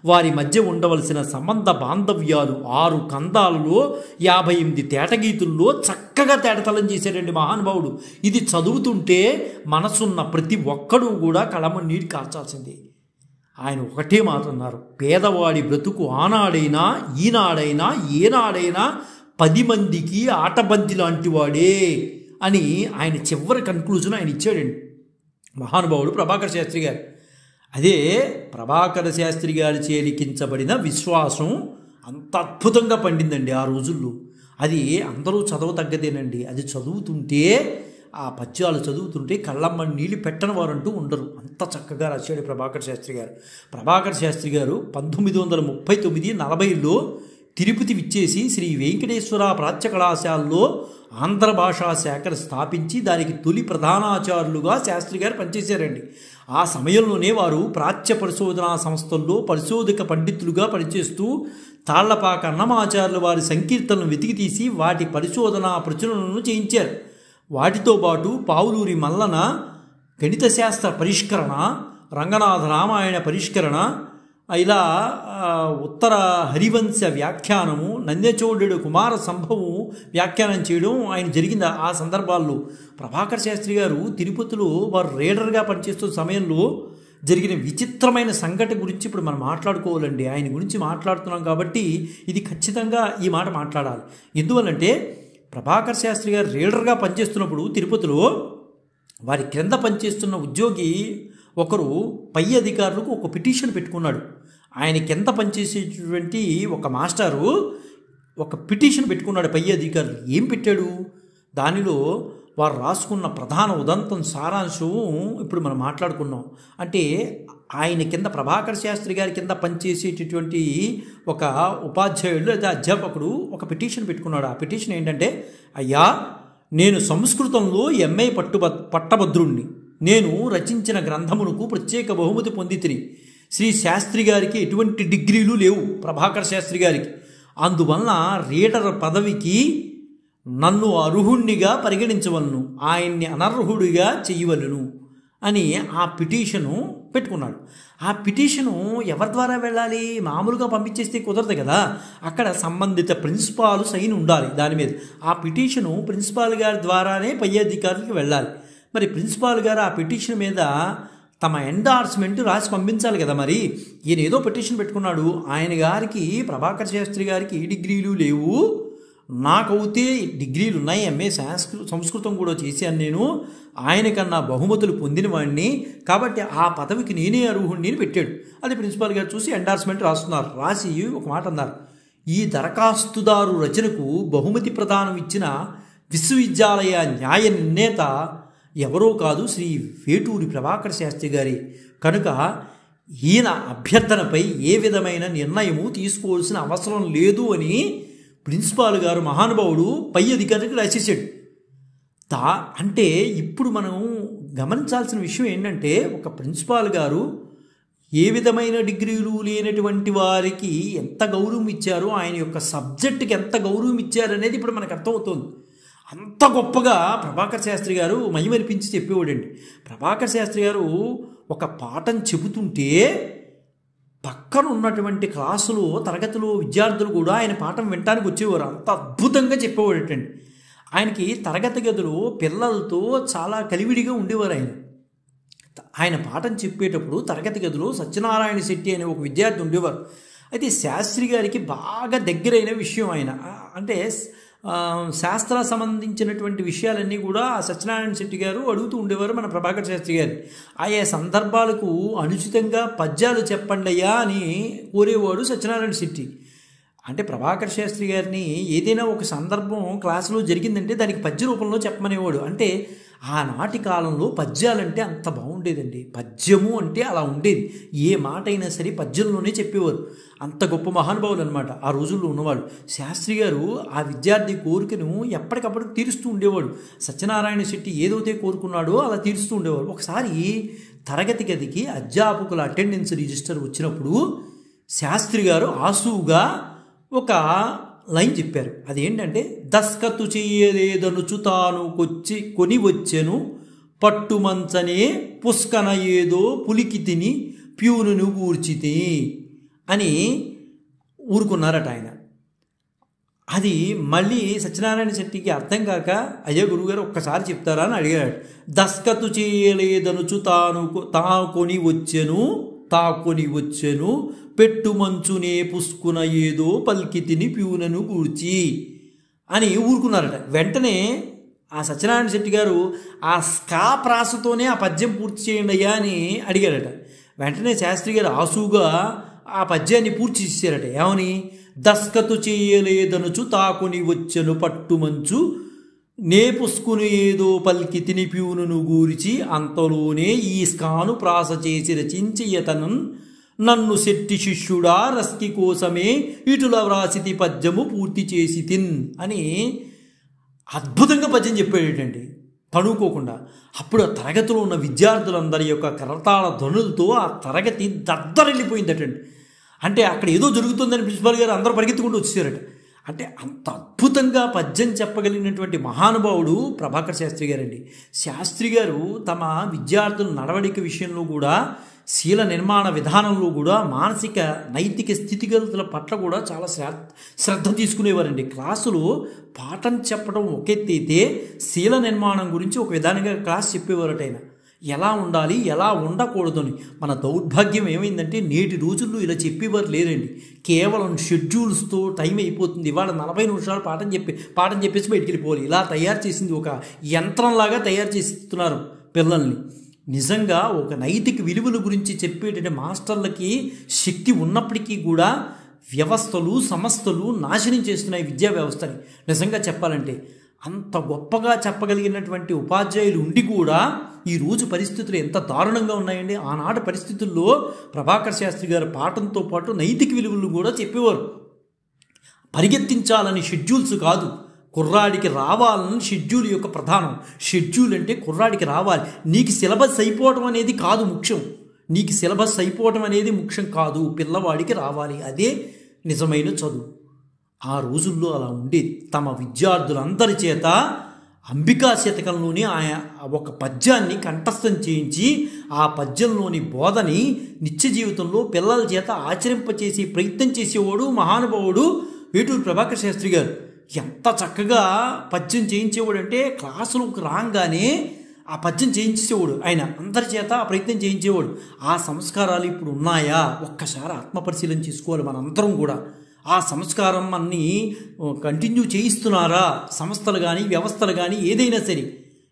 వారి మధ్య ఉండవలసిన సంబంధ బాంధవ్యాలు 6 కందాలలో 58 తేటగీతుల్లో చక్కగా తేటతలం చేశాడండి మహానుభావుడు. ఇది చదువుతుంటే మనసున్న ప్రతి ఒక్కడూ కూడా కళమన్నీరు కార్చాల్సిందే. ఆయన ఒకటే మాట అన్నారు, పేదవాడి బ్రతుకు ఆనాడైనా ఈనాడైనా ఏనాడైనా 10 మందికి ఆటబంతి లాంటి వాడే అని ఆయన చివరి కన్క్లూజన్ ఆయన ఇచ్చాడండి మహానుభావుడు ప్రభాకర శాస్త్రి గారు. అదే ప్రభాకర శాస్త్రి గారి చేలికించబడిన విశ్వాసం అంత అద్భుతంగా పండిందండి ఆ రోజుల్లో. అది అందరూ చదవతగ్గదేనండి. అది చదువుతుంటే ఆ పద్యాలు చదువుతుంటే కళ్ళమ్మ నీళ్ళు పెట్టని వారంటూ ఉండరు. అంత చక్కగా రాశాడు ప్రభాకర శాస్త్రి గారు. ప్రభాకర శాస్త్రి గారు 1939-40లో తిరుపతి విచ్చేసి శ్రీ వెంకటేశ్వర ప్రాచ్య కళాశాలలో ఆంధ్ర భాషా శాఖను స్థాపించి దానికి తొలి ప్రధానాచార్యులుగా శాస్త్రి గారు పనిచేశారండి. ఆ సమయంలోనే వారు ప్రాచ్య పరిశోధనా సంస్థల్లో పరిశోధక పండితులుగా పనిచేస్తూ తాళ్లపాక అన్నమాచార్యులు వారి సంకీర్తనలను వెతికి తీసి వాటి పరిశోధనా ప్రచురణలను చేయించారు. వాటితో పాటు పావులూరి మల్లన గణిత శాస్త్ర పరిష్కరణ, రంగనాథ రామాయణ పరిష్కరణ, ఇలా ఉత్తర హరివంశ వ్యాఖ్యానము, నంద్యచోళుడు కుమార సంభవం వ్యాఖ్యానం చేయడం ఆయన జరిగింది. ఆ సందర్భాల్లో ప్రభాకర శాస్త్రి గారు తిరుపతిలో వారు రీడర్గా పనిచేస్తున్న సమయంలో జరిగిన విచిత్రమైన సంఘటన గురించి ఇప్పుడు మనం మాట్లాడుకోవాలండి. ఆయన గురించి మాట్లాడుతున్నాం కాబట్టి ఇది ఖచ్చితంగా ఈ మాట మాట్లాడాలి. ఎందువల్లంటే ప్రభాకర శాస్త్రి గారు రీడర్గా పనిచేస్తున్నప్పుడు తిరుపతిలో వారి క్రింద పనిచేస్తున్న ఉద్యోగి ఒకరు పై అధికారులకు ఒక పిటిషన్ పెట్టుకున్నాడు. ఆయన కింద పనిచేసేటువంటి ఒక మాస్టారు ఒక పిటిషన్ పెట్టుకున్నాడు పై అధికారులు. ఏం పెట్టాడు? దానిలో వారు రాసుకున్న ప్రధాన ఉదంతం సారాంశం ఇప్పుడు మనం మాట్లాడుకున్నాం. అంటే ఆయన కింద ప్రభాకర శాస్త్రి గారి కింద పనిచేసేటటువంటి ఒక ఉపాధ్యాయుడు లేదా అధ్యాపకుడు ఒక పిటిషన్ పెట్టుకున్నాడు. ఆ పిటిషన్ ఏంటంటే, అయ్యా, నేను సంస్కృతంలో ఎంఏ పట్టభద్రుణ్ణి. నేను రచించిన గ్రంథమునకు ప్రత్యేక బహుమతి పొందితిని. శ్రీ శాస్త్రి గారికి ఎటువంటి డిగ్రీలు లేవు, ప్రభాకర శాస్త్రి గారికి. అందువలన రీడర్ పదవికి నన్ను అర్హుణ్ణిగా పరిగణించవలను, ఆయన్ని అనర్హుడిగా చెయ్యవలను అని ఆ పిటిషను పెట్టుకున్నాడు. ఆ పిటిషను ఎవరి ద్వారా వెళ్ళాలి? మామూలుగా పంపించేస్తే కుదరదు కదా. అక్కడ సంబంధిత ప్రిన్సిపాల్ సైన్ ఉండాలి దాని మీద. ఆ పిటిషను ప్రిన్సిపాల్ గారి ద్వారానే పై అధికారులకు వెళ్ళాలి. మరి ప్రిన్సిపాల్ గారు ఆ పిటిషన్ మీద తమ ఎండార్స్మెంట్ రాసి పంపించాలి కదా. మరి ఈయన ఏదో పిటిషన్ పెట్టుకున్నాడు. ఆయన గారికి, ప్రభాకర శాస్త్రి గారికి ఏ డిగ్రీలు లేవు, నాకైతే డిగ్రీలు ఉన్నాయి, ఎంఏ సంస్కృతం కూడా చేశాను నేను, ఆయనకన్నా బహుమతులు పొందిన వాడిని, కాబట్టి ఆ పదవికి నేనే అర్హుడిని పెట్టాడు. అది ప్రిన్సిపాల్ గారు చూసి ఎండార్స్మెంట్ రాస్తున్నారు. రాసి ఒక మాట అన్నారు, ఈ దరఖాస్తుదారు రచనకు బహుమతి ప్రదానం ఇచ్చిన విశ్వవిద్యాలయ న్యాయ నిర్ణేత ఎవరో కాదు, శ్రీ వేటూరి ప్రభాకర శాస్త్రి గారి. కనుక ఈయన అభ్యర్థనపై ఏ విధమైన నిర్ణయము తీసుకోవాల్సిన అవసరం లేదు అని ప్రిన్సిపాల్ గారు మహానుభావుడు పై అధికారికి రాసేసాడు. అంటే ఇప్పుడు మనం గమనించాల్సిన విషయం ఏంటంటే, ఒక ప్రిన్సిపాల్ గారు ఏ విధమైన డిగ్రీలు లేనటువంటి వారికి ఎంత గౌరవం ఇచ్చారో, ఆయన యొక్క సబ్జెక్టుకి ఎంత గౌరవం ఇచ్చారనేది ఇప్పుడు మనకు అర్థమవుతుంది. అంత గొప్పగా ప్రభాకర శాస్త్రి గారు మైమరిపించి చెప్పేవాడండి. ప్రభాకర శాస్త్రి గారు ఒక పాఠం చెబుతుంటే పక్కన ఉన్నటువంటి క్లాసులో, తరగతిలో విద్యార్థులు కూడా ఆయన పాఠం వినటానికి వచ్చేవారు. అంత అద్భుతంగా చెప్పేవాడటండి. ఆయనకి తరగతి గదిలో పిల్లలతో చాలా కలివిడిగా ఉండేవారు. ఆయన పాఠం చెప్పేటప్పుడు తరగతి గదిలో సత్యనారాయణ శెట్టి అనే ఒక విద్యార్థి ఉండేవారు. అయితే శాస్త్రి గారికి బాగా దగ్గరైన విషయం ఆయన. అంటే శాస్త్ర సంబంధించినటువంటి విషయాలన్నీ కూడా సత్యనారాయణ శెట్టి గారు అడుగుతూ ఉండేవారు మన ప్రభాకర శాస్త్రి గారు. ఆయా సందర్భాలకు అనుచితంగా పద్యాలు చెప్పండి అయ్యా అని కోరేవాడు సత్యనారాయణ శెట్టి. అంటే ప్రభాకర శాస్త్రి గారిని ఏదైనా ఒక సందర్భం క్లాసులో జరిగిందంటే దానికి పద్య రూపంలో చెప్పమనేవాడు. అంటే ఆనాటి కాలంలో పద్యాలంటే అంత బాగుండేదండి. పద్యము అంటే అలా ఉండేది. ఏ మాట అయినా సరే పద్యంలోనే చెప్పేవారు. అంత గొప్ప మహానుభావులు అనమాట ఆ రోజుల్లో ఉన్నవాళ్ళు. శాస్త్రి గారు ఆ విద్యార్థి కోరికను ఎప్పటికప్పుడు తీరుస్తూ ఉండేవాడు. సత్యనారాయణ శెట్టి ఏదైతే కోరుకున్నాడో అలా తీరుస్తూ ఉండేవాడు. ఒకసారి తరగతి గదికి అధ్యాపకుల అటెండెన్స్ రిజిస్టర్ వచ్చినప్పుడు శాస్త్రి గారు ఆసువుగా ఒక లైన్ చెప్పారు. అదేంటంటే, దస్కత్తు చెయ్యలేదనుచు తాను కొని వచ్చెను, పట్టుమంచనే పుష్కన ఏదో పులికి తిని ప్యూనును గూర్చితి అని ఊరుకున్నారట ఆయన. అది మళ్ళీ సత్యనారాయణ శెట్టికి అర్థం కాక, అయ్యా గురువుగారు ఒక్కసారి చెప్తారా అని అడిగాడు. దస్కత్తు చేయలేదనుచు తా కొని వచ్చెను పెట్టు మంచునే పుష్కున ఏదో పల్కి తిని ప్యూనను గూర్చి అని ఊరుకున్నారట. వెంటనే ఆ సత్యనారాయణ శెట్టి గారు ఆ స్కా ప్రాసతోనే ఆ పద్యం పూర్తి చేయండి అయ్యా అని అడిగారట. వెంటనే శాస్త్రి గారు ఆసుగా ఆ పద్యాన్ని పూర్తి చేశారట. ఏమని? దస్కతు చేయలేదనుచు తాకుని వచ్చెను పట్టుమంచు నే పుస్కును ఏదో పల్కి తినిపియును గూర్చి అంతలోనే ఈ స్కాను ప్రాస చేసి రచించి యతనం నన్ను శెట్టి శిష్యుడా రస్కి కోసమే ఇటుల వ్రాసితి పద్యము పూర్తి చేసి తిన్ అని అద్భుతంగా పద్యం చెప్పాడేటండి తణుకోకుండా. అప్పుడు ఆ తరగతిలో ఉన్న విద్యార్థులందరి యొక్క కరతాళ ధ్వనులతో ఆ తరగతి దద్దరిల్లిపోయిందటండి. అంటే అక్కడ ఏదో జరుగుతుందని ప్రిన్సిపాల్ గారు అందరూ పరిగెత్తుకుంటూ వచ్చేసారట. అంటే అంత అద్భుతంగా పద్యం చెప్పగలిగినటువంటి మహానుభావుడు ప్రభాకర్ శాస్త్రి గారండి. శాస్త్రి గారు తమ విద్యార్థుల నడవడిక విషయంలో కూడా, శీల నిర్మాణ విధానంలో కూడా, మానసిక నైతిక స్థితిగతుల పట్ల కూడా చాలా శ్రద్ధ తీసుకునేవారండి. క్లాసులో పాఠం చెప్పడం ఒక ఎత్తైతే శీల నిర్మాణం గురించి ఒక విధానంగా క్లాస్ చెప్పేవారట ఆయన. ఎలా ఉండాలి, ఎలా ఉండకూడదని. మన దౌర్భాగ్యం ఏమైందంటే నేటి రోజుల్లో ఇలా చెప్పేవారు లేరండి. కేవలం షెడ్యూల్స్తో టైం అయిపోతుంది, ఇవాళ 40 నిమిషాలు పాఠం చెప్పేసి బయటికి వెళ్ళిపోవాలి, ఇలా తయారు చేసింది ఒక యంత్రంలాగా తయారు చేస్తున్నారు పిల్లల్ని. నిజంగా ఒక నైతిక విలువల గురించి చెప్పేటంటే మాస్టర్లకి శక్తి ఉన్నప్పటికీ కూడా వ్యవస్థలు సంస్థలు నాశనం చేస్తున్నాయి విద్యా వ్యవస్థని. నిజంగా చెప్పాలంటే అంత గొప్పగా చెప్పగలిగినటువంటి ఉపాధ్యాయులు ఉండి కూడా ఈరోజు పరిస్థితులు ఎంత దారుణంగా ఉన్నాయండి. ఆనాటి పరిస్థితుల్లో ప్రభాకర్ శాస్త్రి గారి పాఠంతో పాటు నైతిక విలువలు కూడా చెప్పేవారు. పరిగెత్తించాలని షెడ్యూల్స్ కాదు, కుర్రాడికి రావాలని షెడ్యూల్ యొక్క ప్రధానం. షెడ్యూల్ అంటే కుర్రాడికి రావాలి, నీకు సిలబస్ అయిపోవడం అనేది కాదు ముఖ్యం. నీకు సిలబస్ అయిపోవడం అనేది ముఖ్యం కాదు, పిల్లవాడికి రావాలి, అదే నిజమైన చదువు. ఆ రోజుల్లో అలా ఉండేది. తమ విద్యార్థులందరి చేత అంబికా శతకంలోని ఒక పద్యాన్ని కంఠస్థం చేయించి ఆ పద్యంలోని బోధని నిత్య జీవితంలో పిల్లల చేత ఆచరింపచేసి ప్రయత్నం చేసేవాడు మహానుభావుడు వేటూరి ప్రభాకర్ శాస్త్రి గారు. ఎంత చక్కగా పద్యం చేయించేవాడు అంటే క్లాసులకు రాగానే ఆ పద్యం చేయించేవాడు ఆయన, అందరి చేత ఆ ప్రయత్నం చేయించేవాడు. ఆ సంస్కారాలు ఇప్పుడు ఉన్నాయా? ఒక్కసారి ఆత్మపరిశీలన చేసుకోవాలి మనందరం కూడా. ఆ సంస్కారం అన్నీ కంటిన్యూ చేయిస్తున్నారా సంస్థలు కానీ వ్యవస్థలు కానీ ఏదైనా సరే?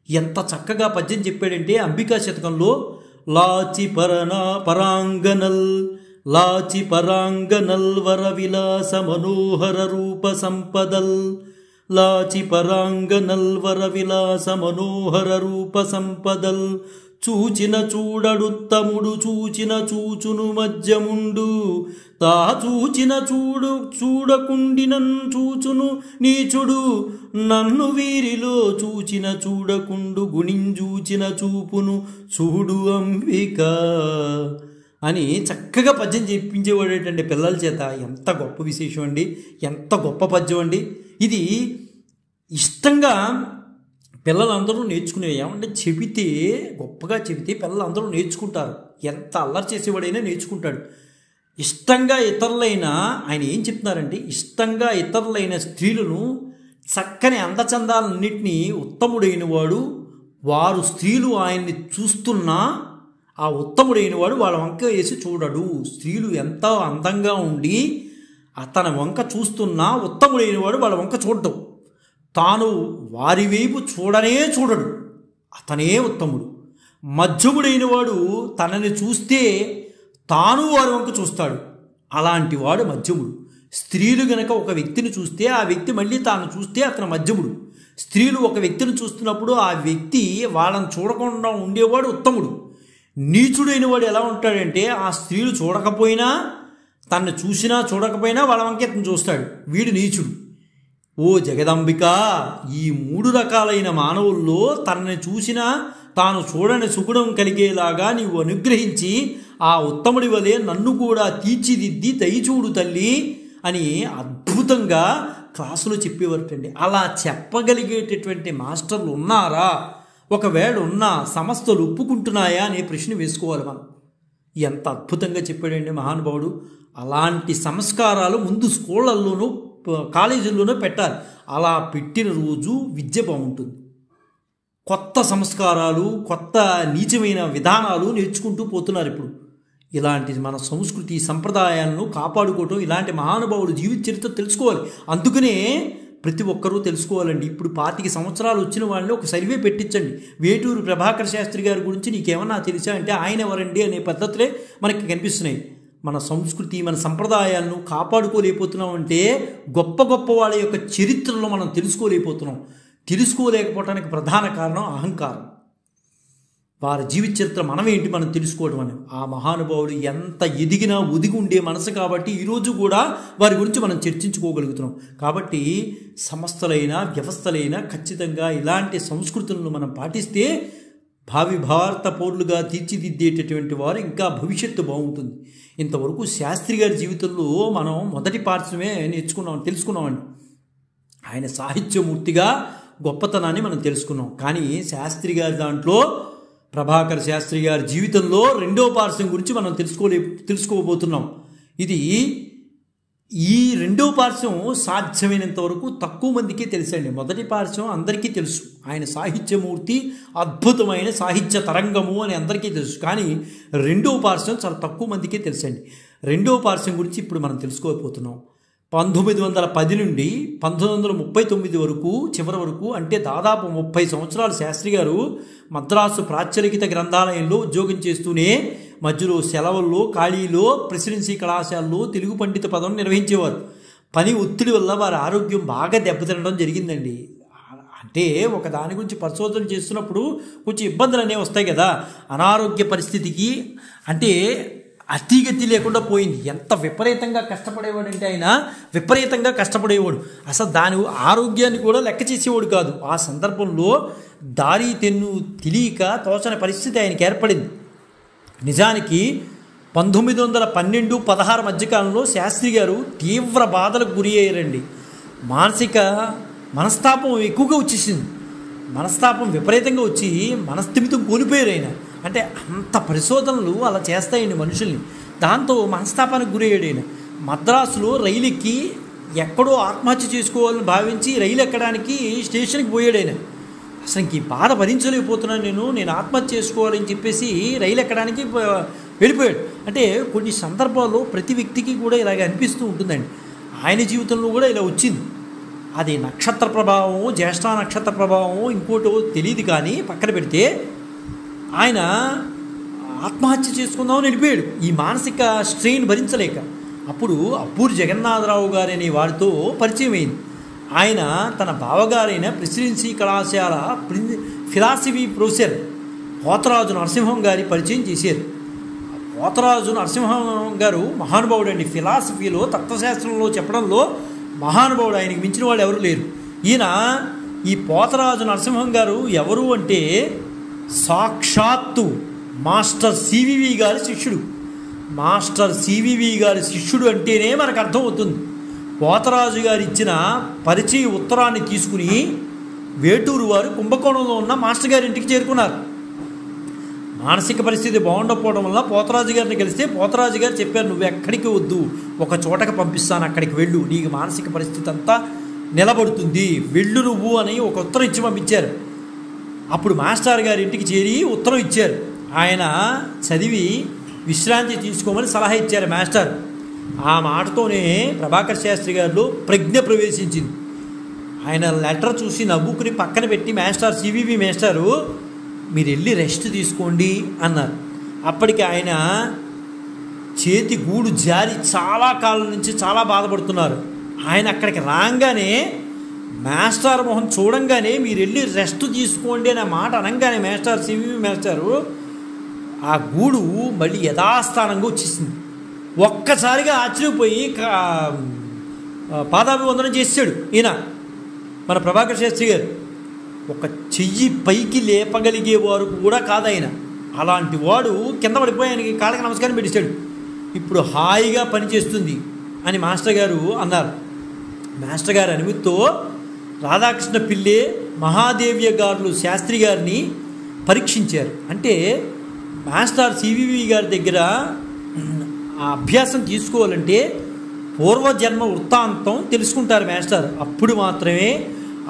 ఎంత చక్కగా పద్యం చెప్పాడంటే అంబికా శతకంలో లాచి పరాంగనల్ వర విలాస మనోహర రూప సంపదల్, లాచి పరాంగనల్ వర విలాస మనోహర రూప సంపదల్, చూచిన చూడడుత్తముడు చూచిన చూచును మధ్యముండు, తా చూచిన చూడకుండినన్ చూచును నీచుడు, నన్ను వీరిలో చూచిన చూడకుండు గుణించూచిన చూపును చూడు అంబిక అని చక్కగా పద్యం చెప్పించేవాడేటండి పిల్లల చేత. ఎంత గొప్ప విశేషం అండి, ఎంత గొప్ప పద్యం అండి ఇది. ఇష్టంగా పిల్లలందరూ నేర్చుకునేవి. ఏమంటే చెబితే, గొప్పగా చెబితే పిల్లలందరూ నేర్చుకుంటారు. ఎంత అల్లరి చేసేవాడైనా నేర్చుకుంటాడు. ఇష్టంగా ఇతరులైన ఆయన ఏం చెప్తున్నారంటే, ఇష్టంగా ఇతరులైన స్త్రీలను చక్కని అందచందాలన్నింటినీ ఉత్తముడైన వాడు, వారు స్త్రీలు ఆయన్ని చూస్తున్నా ఆ ఉత్తముడైన వాడు వాళ్ళ వంక వేసి చూడడు. స్త్రీలు ఎంత అందంగా ఉండి అతని వంక చూస్తున్నా ఉత్తముడైన వాడు వాళ్ళ వంక చూడడం. తాను వారి వైపు చూడడు, అతనే ఉత్తముడు. మధ్యముడైన వాడు తనని చూస్తే తాను వారి వంక చూస్తాడు, అలాంటి వాడు మధ్యముడు. స్త్రీలు గనక ఒక వ్యక్తిని చూస్తే ఆ వ్యక్తి మళ్ళీ తాను చూస్తే అతను మధ్యముడు. స్త్రీలు ఒక వ్యక్తిని చూస్తున్నప్పుడు ఆ వ్యక్తి వాళ్ళని చూడకుండా ఉండేవాడు ఉత్తముడు. నీచుడైన వాడు ఎలా ఉంటాడంటే, ఆ స్త్రీలు చూడకపోయినా, తను చూసినా చూడకపోయినా వాళ్ళ వంక అతను చూస్తాడు, వీడు నీచుడు. ఓ జగదంబిక, ఈ 3 రకాలైన మానవుల్లో తనని చూసినా తాను చూడని సుగుణం కలిగేలాగా నీవు అనుగ్రహించి ఆ ఉత్తముడి వలె నన్ను కూడా తీర్చిదిద్ది దయచూడు తల్లి అని అద్భుతంగా క్లాసులో చెప్పేవారటండి. అలా చెప్పగలిగేటటువంటి మాస్టర్లు ఉన్నారా? ఒకవేళ ఉన్నా సంస్థలు ఒప్పుకుంటున్నాయా అనే ప్రశ్న వేసుకోవాలి మనం. ఎంత అద్భుతంగా చెప్పాడండి మహానుభావుడు. అలాంటి సంస్కారాలు ముందు స్కూళ్ళల్లోనూ కాలేజీల్లోనూ పెట్టాలి. అలా పెట్టిన రోజు విద్య బాగుంటుంది. కొత్త సంస్కారాలు, కొత్త నీచమైన విధానాలు నేర్చుకుంటూ పోతున్నారు ఇప్పుడు. ఇలాంటి మన సంస్కృతి సంప్రదాయాలను కాపాడుకోవటం, ఇలాంటి మహానుభావుడు జీవిత చరిత్ర తెలుసుకోవాలి. అందుకనే ప్రతి ఒక్కరూ తెలుసుకోవాలండి. ఇప్పుడు 25 సంవత్సరాలు వచ్చిన వాళ్ళని ఒక సర్వే పెట్టించండి. వేటూరి ప్రభాకర్ శాస్త్రి గారి గురించి నీకేమన్నా తెలుసా అంటే ఆయన ఎవరండి అనే పద్ధతులే మనకి కనిపిస్తున్నాయి. మన సంస్కృతి, మన సంప్రదాయాలను కాపాడుకోలేకపోతున్నాం అంటే గొప్ప గొప్ప వాళ్ళ యొక్క చరిత్రలో మనం తెలుసుకోలేకపోతున్నాం. తెలుసుకోలేకపోవటానికి ప్రధాన కారణం అహంకారం. వారి జీవిత చరిత్ర మనమేంటి మనం తెలుసుకోవడం అని. ఆ మహానుభావుడు ఎంత ఎదిగినా ఒదిగి ఉండే మనసు కాబట్టి ఈరోజు కూడా వారి గురించి మనం చర్చించుకోగలుగుతున్నాం. కాబట్టి సంస్థలైనా వ్యవస్థలైనా ఖచ్చితంగా ఇలాంటి సంస్కృతులను మనం పాటిస్తే భావి భారత పౌరులుగా తీర్చిదిద్దేటటువంటి వారు ఇంకా భవిష్యత్తు బాగుంటుంది. ఇంతవరకు శాస్త్రి గారి జీవితంలో మనం మొదటి పార్శ్వమే తెలుసుకున్నామండి. ఆయన సాహిత్యమూర్తిగా గొప్పతనాన్ని మనం తెలుసుకున్నాం. కానీ శాస్త్రి గారి దాంట్లో ప్రభాకర్ శాస్త్రి గారి జీవితంలో రెండో పార్శ్వం గురించి మనం తెలుసుకోబోతున్నాం. ఇది ఈ రెండో పార్శ్వం సాధ్యమైనంత వరకు తక్కువ మందికి తెలుసండి. మొదటి పార్శ్వం అందరికీ తెలుసు, ఆయన సాహిత్యమూర్తి, అద్భుతమైన సాహిత్య తరంగము అని అందరికీ తెలుసు. కానీ రెండో పార్శ్వం చాలా తక్కువ మందికే తెలుసండి. రెండో పార్శ్వం గురించి ఇప్పుడు మనం తెలుసుకోబోతున్నాం. 1910 నుండి 1939 వరకు చివరి వరకు, అంటే దాదాపు 30 సంవత్సరాలు శాస్త్రి గారు మద్రాసు ప్రాచ్యలిఖిత గ్రంథాలయంలో ఉద్యోగం చేస్తూనే మధ్యలో సెలవుల్లో ఖాళీలో ప్రెసిడెన్సీ కళాశాలలో తెలుగు పండిత పదం నిర్వహించేవారు. పని ఒత్తిడి వల్ల వారి ఆరోగ్యం బాగా దెబ్బతినడం జరిగిందండి. అంటే ఒక దాని గురించి పరిశోధన చేస్తున్నప్పుడు కొంచెం ఇబ్బందులు అనేవి వస్తాయి కదా. అనారోగ్య పరిస్థితికి అంటే అతిగతి లేకుండా పోయింది. ఎంత విపరీతంగా కష్టపడేవాడు అంటే ఆయన విపరీతంగా కష్టపడేవాడు. అసలు దాని ఆరోగ్యాన్ని కూడా లెక్క చేసేవాడు కాదు. ఆ సందర్భంలో దారి తెన్ను తెలియక తోచని పరిస్థితి ఆయనకి ఏర్పడింది. నిజానికి 1912-16 మధ్యకాలంలో శాస్త్రి గారు తీవ్ర బాధలకు గురి అయ్యారండి. మనస్తాపం ఎక్కువగా వచ్చేసింది. మనస్తాపం విపరీతంగా వచ్చి మనస్థిమితం కోల్పోయారు ఆయన. అంటే అంత పరిశోధనలు అలా చేస్తాయండి మనుషుల్ని. దాంతో మనస్తాపానికి గురయ్యాడు ఆయన. మద్రాసులో రైలు ఎక్కి ఎక్కడో ఆత్మహత్య చేసుకోవాలని భావించి రైలు ఎక్కడానికి స్టేషన్కి పోయాడు ఆయన. అసలు ఇంక ఈ బాధ భరించలేకపోతున్నాను నేను ఆత్మహత్య చేసుకోవాలని చెప్పేసి రైలు ఎక్కడానికి వెళ్ళిపోయాడు. అంటే కొన్ని సందర్భాల్లో ప్రతి వ్యక్తికి కూడా ఇలాగ అనిపిస్తూ ఉంటుందండి. ఆయన జీవితంలో కూడా ఇలా వచ్చింది. అది నక్షత్ర ప్రభావం, జ్యేష్ఠ నక్షత్ర ప్రభావం, ఇంకోటో తెలియదు. కానీ పక్కన పెడితే ఆయన ఆత్మహత్య చేసుకుందామని వెళ్ళిపోయాడు ఈ మానసిక స్ట్రెయిన్ భరించలేక. అప్పుడు అప్పూరి జగన్నాథరావు గారు అనే వారితో పరిచయం అయింది. ఆయన తన బావగారైన ప్రెసిడెన్సీ కళాశాల ఫిలాసఫీ ప్రొఫెసర్ పోతరాజు నరసింహం గారి పరిచయం చేశారు. పోతరాజు నరసింహం గారు మహానుభావుడు అండి. ఫిలాసఫీలో, తత్వశాస్త్రంలో చెప్పడంలో మహానుభావుడు. ఆయనకి మించిన వాళ్ళు ఎవరు లేరు. ఈ పోతరాజు నరసింహం గారు ఎవరు అంటే సాక్షాత్తు మాస్టర్ సివివి గారి శిష్యుడు. మాస్టర్ సివివి గారి శిష్యుడు అంటేనే మనకు అర్థమవుతుంది. పోతరాజు గారు ఇచ్చిన పరిచయ ఉత్తరాన్ని తీసుకుని వేటూరు వారు కుంభకోణంలో ఉన్న మాస్టర్ గారి ఇంటికి చేరుకున్నారు. మానసిక పరిస్థితి బాగుండకపోవడం వల్ల పోతరాజు గారిని కలిస్తే పోతరాజు గారు చెప్పారు, నువ్వు ఎక్కడికి వద్దు, ఒక చోటకి పంపిస్తాను, అక్కడికి వెళ్ళు, నీకు మానసిక పరిస్థితి అంతా నిలబడుతుంది, వెళ్ళు నువ్వు అని ఒక ఉత్తరం ఇచ్చి పంపించారు. అప్పుడు మాస్టర్ గారి ఇంటికి చేరి ఉత్తరం ఇచ్చారు. ఆయన చదివి విశ్రాంతి తీసుకోమని సలహా ఇచ్చారు మాస్టర్. ఆ మాటతోనే ప్రభాకర్ శాస్త్రి గారిలో ప్రజ్ఞ ప్రవేశించింది. ఆయన లెటర్ చూసి నవ్వుకుని పక్కన పెట్టి సివివి మాస్టారు మీరు వెళ్ళి రెస్ట్ తీసుకోండి అన్నారు. అప్పటికి ఆయన చేతి గూడు జారి చాలా కాలం నుంచి చాలా బాధపడుతున్నారు. ఆయన అక్కడికి రాగానే మాస్టర్ మొహం చూడంగానే మీరు వెళ్ళి రెస్ట్ తీసుకోండి అనే మాట అనగానే సివివి మాస్టారు ఆ గూడు మళ్ళీ యథాస్థానంగా వచ్చేసింది. ఒక్కసారిగా ఆశ్చర్యపోయి పాదాభివందనం చేసాడు ఈయన మన ప్రభాకర్ శాస్త్రి గారు. ఒక చెయ్యి పైకి లేపగలిగేవారు కూడా కాదు ఆయన. అలాంటి వాడు కింద పడిపోయి ఆయనకి కాళ్ళకి నమస్కారం పెట్టేశాడు. ఇప్పుడు హాయిగా పనిచేస్తుంది అని మాస్టర్ గారు అన్నారు. మాస్టర్ గారి అనుమతితో రాధాకృష్ణ పిల్లే, మహాదేవ్య గారు శాస్త్రి గారిని పరీక్షించారు. అంటే మాస్టర్ సివివి గారి దగ్గర ఆ అభ్యాసం తీసుకోవాలంటే పూర్వజన్మ వృత్తాంతం తెలుసుకుంటారు మాస్టర్. అప్పుడు మాత్రమే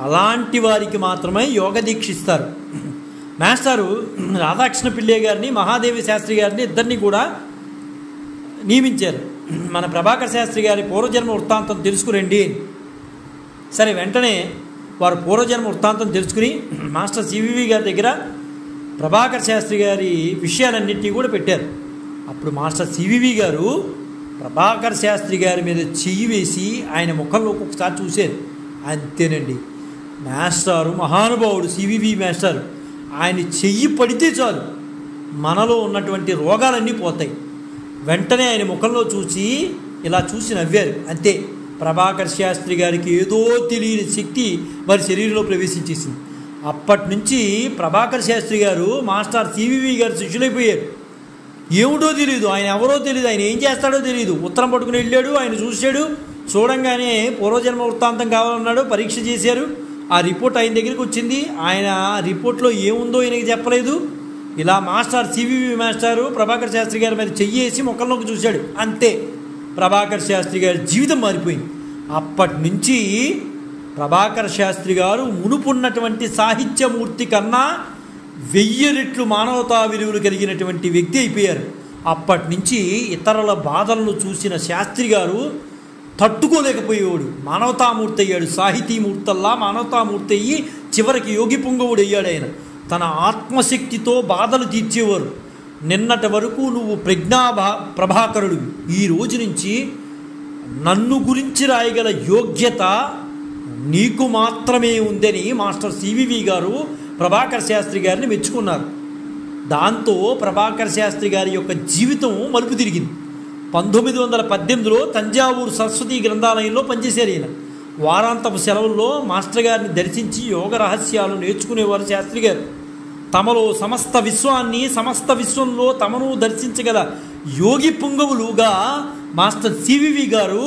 అలాంటి వారికి మాత్రమే యోగ దీక్షిస్తారు. మాస్టారు రాధాకృష్ణ పిల్లే గారిని, మహాదేవి శాస్త్రి గారిని ఇద్దరిని కూడా నియమించారు. మన ప్రభాకర్ శాస్త్రి గారి పూర్వజన్మ వృత్తాంతం తెలుసుకురండి. సరే, వెంటనే వారు పూర్వజన్మ వృత్తాంతం తెలుసుకుని మాస్టర్ సివివి గారి దగ్గర ప్రభాకర్ శాస్త్రి గారి విషయాలన్నింటినీ కూడా పెట్టారు. అప్పుడు మాస్టర్ సివివి గారు ప్రభాకర్ శాస్త్రి గారి మీద చెయ్యి వేసి ఆయన ముఖంలోకి ఒకసారి చూశారు. అంతేనండి, మాస్టారు మహానుభావుడు సివివి మాస్టర్, ఆయన చెయ్యి పడితే చాలు మనలో ఉన్నటువంటి రోగాలన్నీ పోతాయి. వెంటనే ఆయన ముఖంలో చూసి ఇలా చూసి నవ్వారు. అంతే, ప్రభాకర్ శాస్త్రి గారికి ఏదో తెలియని శక్తి వారి శరీరంలో ప్రవేశించేసింది. అప్పటి నుంచి ప్రభాకర్ శాస్త్రి గారు మాస్టర్ సివివి గారు శిష్యులైపోయారు. ఏమిటో తెలియదు, ఆయన ఎవరో తెలియదు, ఆయన ఏం చేస్తాడో తెలియదు. ఉత్తరం పట్టుకుని వెళ్ళాడు, ఆయన చూశాడు, చూడంగానే పూర్వజన్మ వృత్తాంతం కావాలన్నాడు, పరీక్ష చేశారు, ఆ రిపోర్ట్ ఆయన దగ్గరికి వచ్చింది. ఆయన రిపోర్ట్లో ఏముందో ఆయనకి చెప్పలేదు. ఇలా మాస్టర్ సివివి మాస్టారు ప్రభాకర్ శాస్త్రి గారి మీద చెయ్యేసి మొక్కల్లోకి చూశాడు. అంతే, ప్రభాకర్ శాస్త్రి గారి జీవితం మారిపోయింది. అప్పటి నుంచి ప్రభాకర్ శాస్త్రి గారు మునుపున్నటువంటి సాహిత్యమూర్తి కన్నా 1000 రెట్లు మానవతా విలువలు కలిగినటువంటి వ్యక్తి అయిపోయారు. అప్పటి నుంచి ఇతరుల బాధలను చూసిన శాస్త్రి గారు తట్టుకోలేకపోయేవాడు, మానవతామూర్తి అయ్యాడు. సాహితీమూర్తల్లా మానవతామూర్తి అయ్యి చివరికి యోగి పుంగవుడు అయ్యాడు. ఆయన తన ఆత్మశక్తితో బాధలు తీర్చేవారు. నిన్నటి వరకు నువ్వు ప్రభాకరుడు, ఈ రోజు నుంచి నన్ను గురించి రాయగల యోగ్యత నీకు మాత్రమే ఉందని మాస్టర్ సివివి గారు ప్రభాకర్ శాస్త్రి గారిని మెచ్చుకున్నారు. దాంతో ప్రభాకర్ శాస్త్రి గారి యొక్క జీవితం మలుపు తిరిగింది. 1918లో తంజావూరు సరస్వతి గ్రంథాలయంలో పనిచేశారు. ఈయన వారాంతపు సెలవుల్లో మాస్టర్ గారిని దర్శించి యోగ రహస్యాలు నేర్చుకునేవారు శాస్త్రి గారు. తమలో సమస్త విశ్వాన్ని, సమస్త విశ్వంలో తమను దర్శించగల యోగి పుంగవులుగా మాస్టర్ సివివి గారు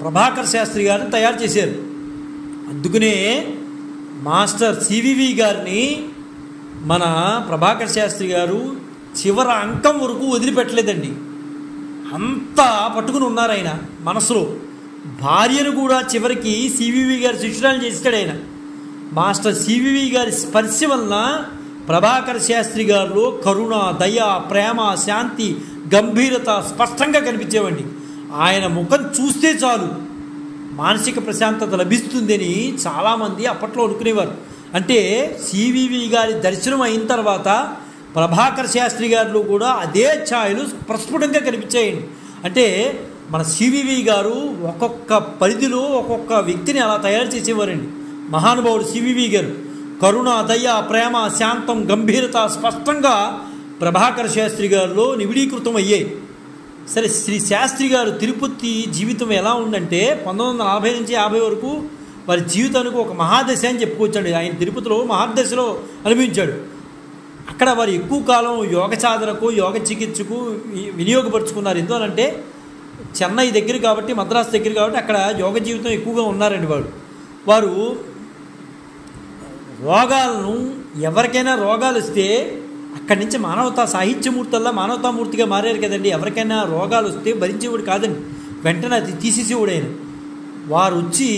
ప్రభాకర్ శాస్త్రి గారిని తయారు చేశారు. అందుకనే మాస్టర్ సివివి గారిని మన ప్రభాకర్ శాస్త్రి గారు చివరి అంకం వరకు వదిలిపెట్టలేదండి. అంతా పట్టుకుని ఉన్నారు ఆయన మనసులో. భార్యను కూడా చివరికి సివివి గారి శిష్యురాలు చేస్తాడు ఆయన. మాస్టర్ సివివి గారి స్పర్శ వలన ప్రభాకర్ శాస్త్రి గారిలో కరుణ, దయ, ప్రేమ, శాంతి, గంభీరత స్పష్టంగా కనిపించేవండి. ఆయన ముఖం చూస్తే చాలు మానసిక ప్రశాంతత లభిస్తుందని చాలామంది అప్పట్లో అనుకునేవారు. అంటే సివివి గారి దర్శనం అయిన తర్వాత ప్రభాకర్ శాస్త్రి గారిలో కూడా అదే ఛాయలు ప్రస్ఫుటంగా కనిపించాయండి. అంటే మన సివివి గారు ఒక్కొక్క పరిధిలో ఒక్కొక్క వ్యక్తిని అలా తయారు చేసేవారండి. మహానుభావుడు సివివి గారు కరుణ, దయ, ప్రేమ, శాంతం, గంభీరత స్పష్టంగా ప్రభాకర్ శాస్త్రి గారిలో నివిడీకృతం అయ్యాయి. సరే, శ్రీ శాస్త్రి గారు తిరుపతి జీవితం ఎలా ఉందంటే 1940 నుంచి 50 వరకు వారి జీవితానికి ఒక మహాదశ అని చెప్పుకోవచ్చండి. ఆయన తిరుపతిలో మహాదశలో అనిపించాడు. అక్కడ వారు ఎక్కువ కాలం యోగ సాధనకు, యోగ చికిత్సకు వినియోగపరుచుకున్నారు. ఎందువలంటే చెన్నై దగ్గర కాబట్టి, మద్రాసు దగ్గర కాబట్టి అక్కడ యోగ జీవితం ఎక్కువగా ఉన్నారండి. వారు రోగాలను, ఎవరికైనా రోగాలు వస్తే అక్కడి నుంచి మానవతా సాహిత్యమూర్తల్లా మానవతామూర్తిగా మారారు కదండి. ఎవరికైనా రోగాలు వస్తే భరించేవాడు కాదండి, వెంటనే అది తీసేసేవాడు ఆయన. వారు వచ్చి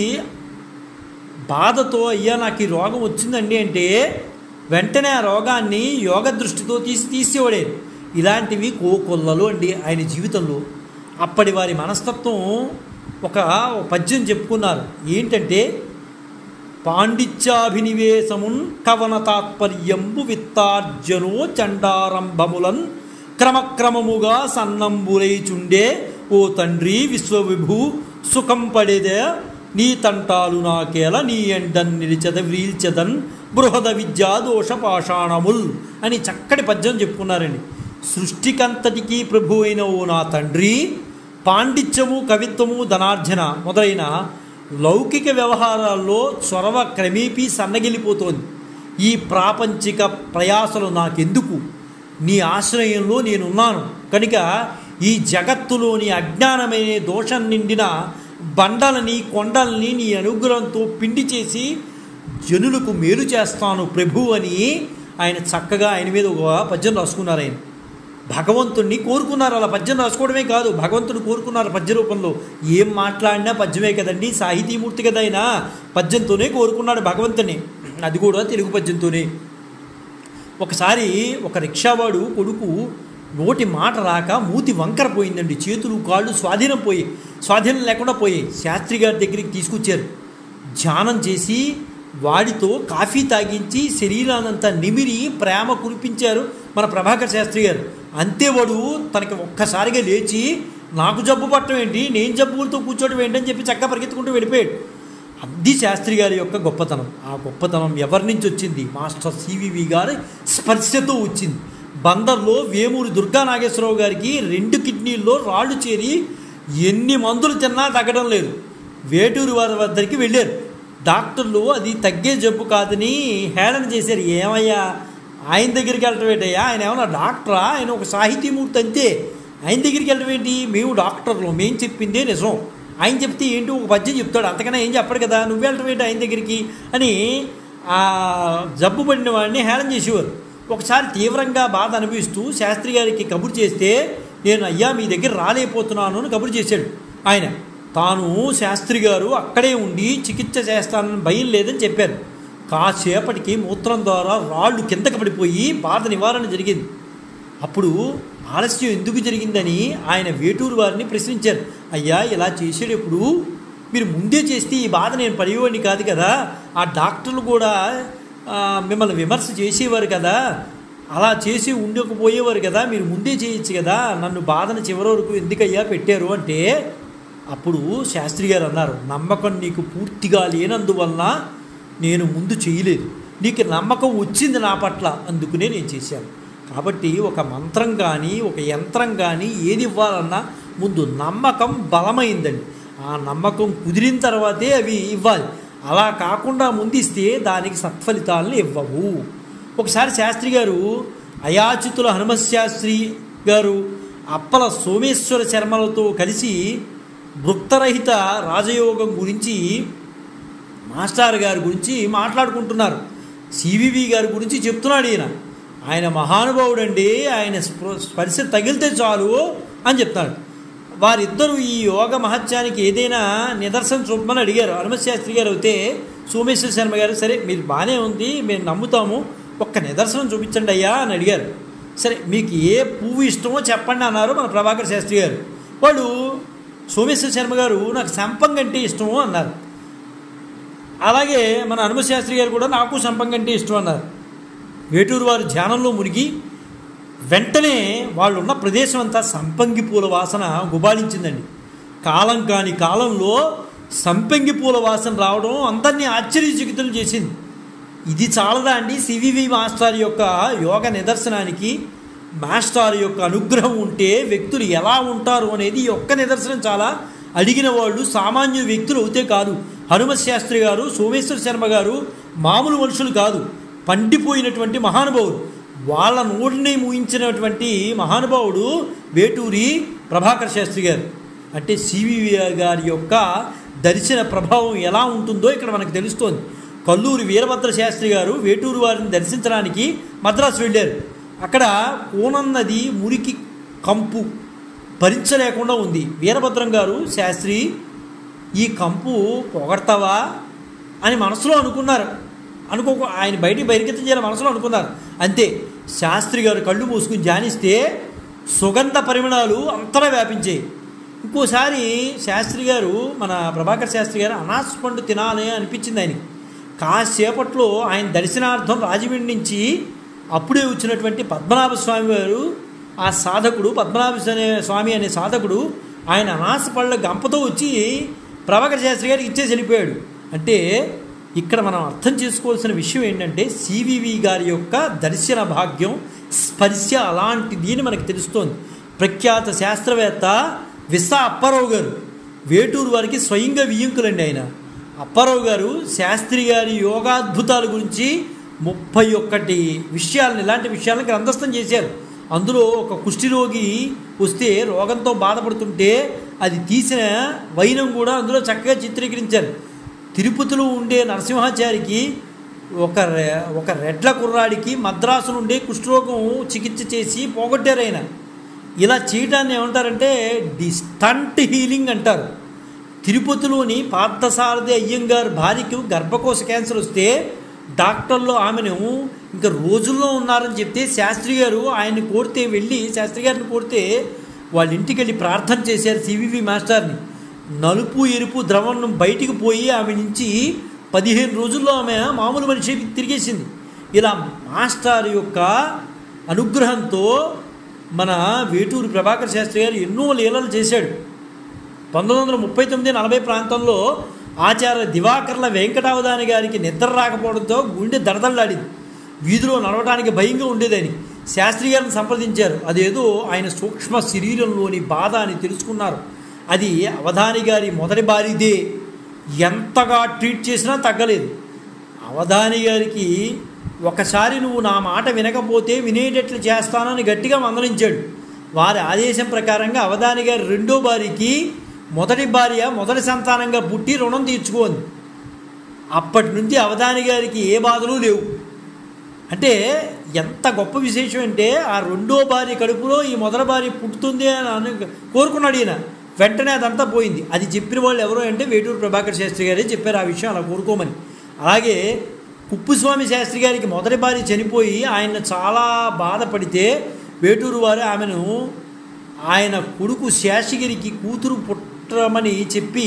బాధతో అయ్యా నాకు ఈ రోగం వచ్చిందండి అంటే వెంటనే ఆ రోగాన్ని యోగ దృష్టితో తీసేవాడే. ఇలాంటివి కోకొల్లలు అండి ఆయన జీవితంలో. అప్పటి వారి మనస్తత్వం ఒక పద్యం చెప్పుకున్నారు. ఏంటంటే పాండిత్యాభినివేశమున్ కవన తాత్పర్యంబు విత్తార్జనో చండారంభములన్ క్రమక్రమముగా సన్నంబురైచుండే ఓ తండ్రి విశ్వవిభు సుఖం పడేదే నీ తంటాలు నాకేల నీ ఎండన్ నిలిచెద వ్రీల్చెదన్ బృహద విద్యా దోష పాషాణముల్ అని చక్కటి పద్యం చెప్పుకున్నారండి. సృష్టికంతటికీ ప్రభు అయిన ఓ నా తండ్రి, పాండిత్యము, కవిత్వము, ధనార్జన మొదలైన లౌకిక వ్యవహారాల్లో చొరవ క్రమేపీ సన్నగిలిపోతోంది. ఈ ప్రాపంచిక ప్రయాసలు నాకెందుకు? నీ ఆశ్రయంలో నేనున్నాను కనుక ఈ జగత్తులోని అజ్ఞానమైన దోషం నిండిన బండలని, కొండల్ని నీ అనుగ్రహంతో పిండి చేసి జనులకు మేలు చేస్తాను ప్రభు అని ఆయన చక్కగా ఆయన మీద ఒక పద్యం రాసుకున్నారు. ఆయన భగవంతుణ్ణి కోరుకున్నారు. అలా పద్యం రాసుకోవడమే కాదు, భగవంతుని కోరుకున్నారు పద్య రూపంలో. ఏం మాట్లాడినా పద్యమే కదండి, సాహితీమూర్తి కదా ఆయన. పద్యంతోనే కోరుకున్నాడు భగవంతుని, అది కూడా తెలుగు పద్యంతోనే. ఒకసారి ఒక రిక్షావాడు కొడుకు నోటి మాట రాక మూతి వంకర పోయిందండి. చేతులు కాళ్ళు స్వాధీనం లేకుండా పోయాయి. శాస్త్రి గారి దగ్గరికి తీసుకొచ్చారు. ధ్యానం చేసి వాడితో కాఫీ తాగించి శరీరానంతా నిమిరి ప్రేమ కురిపించారు మన ప్రభాకర్ శాస్త్రి గారు. అంతే వాడు తనకి ఒక్కసారిగా లేచి నాకు జబ్బు పట్టడం ఏంటి, నేను జబ్బులతో కూర్చోవడం ఏంటని చెప్పి చక్కగా పరిగెత్తుకుంటూ వెళ్ళిపోయాడు. అది శాస్త్రి గారి యొక్క గొప్పతనం. ఆ గొప్పతనం ఎవరి నుంచి వచ్చింది? మాస్టర్ సివివి గారి స్పర్శతో వచ్చింది. బందర్లో వేమూరి దుర్గా నాగేశ్వరరావు గారికి 2 కిడ్నీల్లో రాళ్ళు చేరి ఎన్ని మందులు తిన్నా తగ్గడం లేదు. వేటూరి వారి వద్దరికి వెళ్ళారు. డాక్టర్లు అది తగ్గే జబ్బు కాదని హేళన చేశారు. ఏమయ్యా ఆయన దగ్గరికి వెళ్ళటం ఏంటయ్యా, ఆయన ఏమన్నా డాక్టరా? ఆయన ఒక సాహితీమూర్తి అంతే. ఆయన దగ్గరికి వెళ్ళటం ఏంటి? మేము డాక్టర్లు, మేము చెప్పిందే నిజం. ఆయన చెప్తే ఏంటి ఒక పద్యం చెప్తాడు, అంతకన్నా ఏం చెప్పడు కదా, నువ్వు వెళ్ళటం ఏంటి ఆయన దగ్గరికి అని ఆ జబ్బు పడిన వాడిని హేళన చేసేవారు. ఒకసారి తీవ్రంగా బాధ అనిపిస్తూ శాస్త్రి గారికి కబురు చేస్తే, నేను అయ్యా మీ దగ్గర రాలేకపోతున్నాను అని కబురు చేశాడు. ఆయన తాను శాస్త్రి గారు అక్కడే ఉండి చికిత్స చేస్తానని భయం లేదని చెప్పారు. కాసేపటికి మూత్రం ద్వారా రాళ్ళు కిందకి పడిపోయి బాధ నివారణ జరిగింది. అప్పుడు ఆలస్యం ఎందుకు జరిగిందని ఆయన వేటూరు వారిని ప్రశ్నించారు. అయ్యా ఇలా చేసేటప్పుడు మీరు ముందే చేస్తే ఈ బాధ నేను పడేవాడిని కాదు కదా, ఆ డాక్టర్లు కూడా మిమ్మల్ని విమర్శ చేసేవారు కదా, అలా చేసి ఉండకపోయేవారు కదా, మీరు ముందే చేయొచ్చు కదా, నన్ను బాధను చివరి వరకు ఎందుకయ్యా పెట్టారు అంటే, అప్పుడు శాస్త్రి గారు అన్నారు, నమ్మకం నీకు పూర్తిగా లేనందువలన నేను ముందు చేయలేదు, నీకు నమ్మకం వచ్చింది నా పట్ల, అందుకునే నేను చేశాను. కాబట్టి ఒక మంత్రం కానీ ఒక యంత్రం కానీ ఏది ఇవ్వాలన్నా ముందు నమ్మకం బలమైందండి. ఆ నమ్మకం కుదిరిన తర్వాతే అవి ఇవ్వాలి. అలా కాకుండా ముందిస్తే దానికి సత్ఫలితాలను ఇవ్వవు. ఒకసారి శాస్త్రి గారు అయాచితుల హనుమశాస్త్రి గారు అప్పల సోమేశ్వర శర్మలతో కలిసి భృక్తరహిత రాజయోగం గురించి మాస్టర్ గారి గురించి మాట్లాడుకుంటున్నారు. సివివి గారి గురించి చెప్తున్నాడు. ఆయన మహానుభావుడండి, ఆయన స్పర్శ తగిలితే చాలు అని చెప్తాడు. వారిద్దరూ ఈ యోగ మహత్యానికి ఏదైనా నిదర్శనం చూపమని అడిగారు. హనుమశాస్త్రి గారు అయితే సోమేశ్వర శర్మ గారు, సరే మీరు బాగానే ఉంది, మేము నమ్ముతాము, ఒక్క నిదర్శనం చూపించండి అయ్యా అని అడిగారు. సరే మీకు ఏ పువ్వు ఇష్టమో చెప్పండి అన్నారు మన ప్రభాకర్ శాస్త్రి గారు. వాళ్ళు సోమేశ్వర శర్మ గారు నాకు సంపంగంటే ఇష్టము అన్నారు. అలాగే మన హనుమశాస్త్రి గారు కూడా నాకు సంపంగంటే ఇష్టం అన్నారు. వేటూరు వారు ధ్యానంలో మునిగి వెంటనే వాళ్ళు ఉన్న ప్రదేశం అంతా సంపంగి పూల వాసన గుబాళించిందండి. కాలం కాని కాలంలో సంపంగి పూల వాసన రావడం అందరినీ ఆశ్చర్యచకితులు చేసింది. ఇది చాలదా అండి సివివి మాస్టర్ యొక్క యోగ నిదర్శనానికి? మాస్టర్ యొక్క అనుగ్రహం ఉంటే వ్యక్తులు ఎలా ఉంటారు అనేది ఒక్క నిదర్శనం చాలా. అడిగిన వాళ్ళు సామాన్య వ్యక్తులు అవుతే కాదు. హనుమశాస్త్రి గారు, సోమేశ్వర శర్మ గారు మామూలు మనుషులు కాదు, పండిపోయినటువంటి మహానుభావుడు. వాళ్ళ నోటిని మూయించినటువంటి మహానుభావుడు వేటూరి ప్రభాకర్ శాస్త్రి గారు. అంటే సివివి గారి యొక్క దర్శన ప్రభావం ఎలా ఉంటుందో ఇక్కడ మనకు తెలుస్తోంది. కల్లూరి వీరభద్ర శాస్త్రి గారు వేటూరు వారిని దర్శించడానికి మద్రాసు వెళ్ళారు. అక్కడ కోనన్నది మురికి కంపు భరించలేకుండా ఉంది. వీరభద్రం గారు, శాస్త్రి ఈ కంపు పొగడతావా అని మనసులో అనుకున్నారు. ఆయన బయటికి బహిర్గతం చేయాలి మనసులో అనుకున్నారు. అంతే, శాస్త్రి గారు కళ్ళు మూసుకుని ధ్యానిస్తే సుగంధ పరిమళాలు అంతటా వ్యాపించాయి. ఇంకోసారి శాస్త్రి గారు, మన ప్రభాకర్ శాస్త్రి గారు అనాస పండు తినాలి అనిపించింది ఆయనకి. కాసేపట్లో ఆయన దర్శనార్థం రాజమండ్రి నుంచి అప్పుడే వచ్చినటువంటి పద్మనాభ స్వామి వారు, ఆ సాధకుడు పద్మనాభ స్వామి అనే సాధకుడు, ఆయన అనాస పళ్ళ గంపతో వచ్చి ప్రభాకర్ శాస్త్రి గారికి ఇచ్చేసి వెళ్ళిపోయాడు. అంటే ఇక్కడ మనం అర్థం చేసుకోవాల్సిన విషయం ఏంటంటే సివివి గారి యొక్క దర్శన భాగ్యం, స్పర్శ అలాంటిది అని మనకు తెలుస్తోంది. ప్రఖ్యాత శాస్త్రవేత్త విసా అప్పారావు గారు వేటూరు వారికి స్వయంగా వియ్యంకులండి. ఆయన అప్పారావు గారు శాస్త్రి గారి యోగాద్భుతాల గురించి 31 విషయాలను, ఇలాంటి విషయాలను గ్రంథస్థం చేశారు. అందులో ఒక కుష్ఠిరోగి వస్తే రోగంతో బాధపడుతుంటే అది తీసిన వైనం కూడా అందులో చక్కగా చిత్రీకరించారు. తిరుపతిలో ఉండే నరసింహాచారికి ఒక రెడ్ల కుర్రాడికి మద్రాసు నుండి కుష్ఠరోగం చికిత్స చేసి పోగొట్టారు ఆయన. ఇలా చేయడాన్ని ఏమంటారంటే స్టంట్ హీలింగ్ అంటారు. తిరుపతిలోని పార్థసారథి అయ్యంగారు భార్యకు గర్భకోశ క్యాన్సర్ వస్తే డాక్టర్లు ఆమెను ఇంకా రోజుల్లో ఉన్నారని చెప్తే శాస్త్రి గారు ఆయన్ని కోరితే వెళ్ళి శాస్త్రి గారిని కోరితే వాళ్ళ ఇంటికి వెళ్ళి ప్రార్థన చేశారు సివివి మాస్టర్ని. నలుపు ఎరుపు ద్రవం బయటికి పోయి ఆమె నుంచి 15 రోజుల్లో ఆమె మామూలు మనిషికి తిరిగేసింది. ఇలా మాస్టర్ యొక్క అనుగ్రహంతో మన వేటూరి ప్రభాకర్ శాస్త్రి గారు ఎన్నో లీలలు చేశాడు. 1939-40 ప్రాంతంలో ఆచార్య దివాకర్ల వెంకటావధాని గారికి నిద్ర రాకపోవడంతో గుండె దడదళ్ళాడింది. వీధిలో నడవడానికి భయంగా ఉండేదని శాస్త్రి గారిని సంప్రదించారు. అదేదో ఆయన సూక్ష్మ శరీరంలోని బాధ అని తెలుసుకున్నారు. అది అవధాని గారి మొదటి భార్యదే. ఎంతగా ట్రీట్ చేసినా తగ్గలేదు. అవధాని గారికి ఒకసారి నువ్వు నా మాట వినకపోతే వినేటట్లు చేస్తానని గట్టిగా మందలించాడు. వారి ఆదేశం ప్రకారంగా అవధాని గారి రెండో భార్యకి మొదటి భార్య మొదటి సంతానంగా పుట్టి రుణం తీర్చుకోంది. అప్పటి నుంచి అవధాని గారికి ఏ బాధలు లేవు. అంటే ఎంత గొప్ప విశేషం అంటే ఆ రెండో భార్య కడుపులో ఈ మొదటి భార్య పుట్టుతుంది అని కోరుకున్నాడు ఈయన. వెంటనే అదంతా పోయింది. అది చెప్పిన వాళ్ళు ఎవరో అంటే వేటూరు ప్రభాకర్ శాస్త్రి గారే చెప్పారు ఆ విషయం అలా కోరుకోమని. అలాగే కుప్పుస్వామి శాస్త్రి గారికి మొదటి భార్య చనిపోయి ఆయన చాలా బాధపడితే వేటూరు వారు ఆమెను ఆయన కొడుకు శేషగిరికి కూతురు పుట్టమని చెప్పి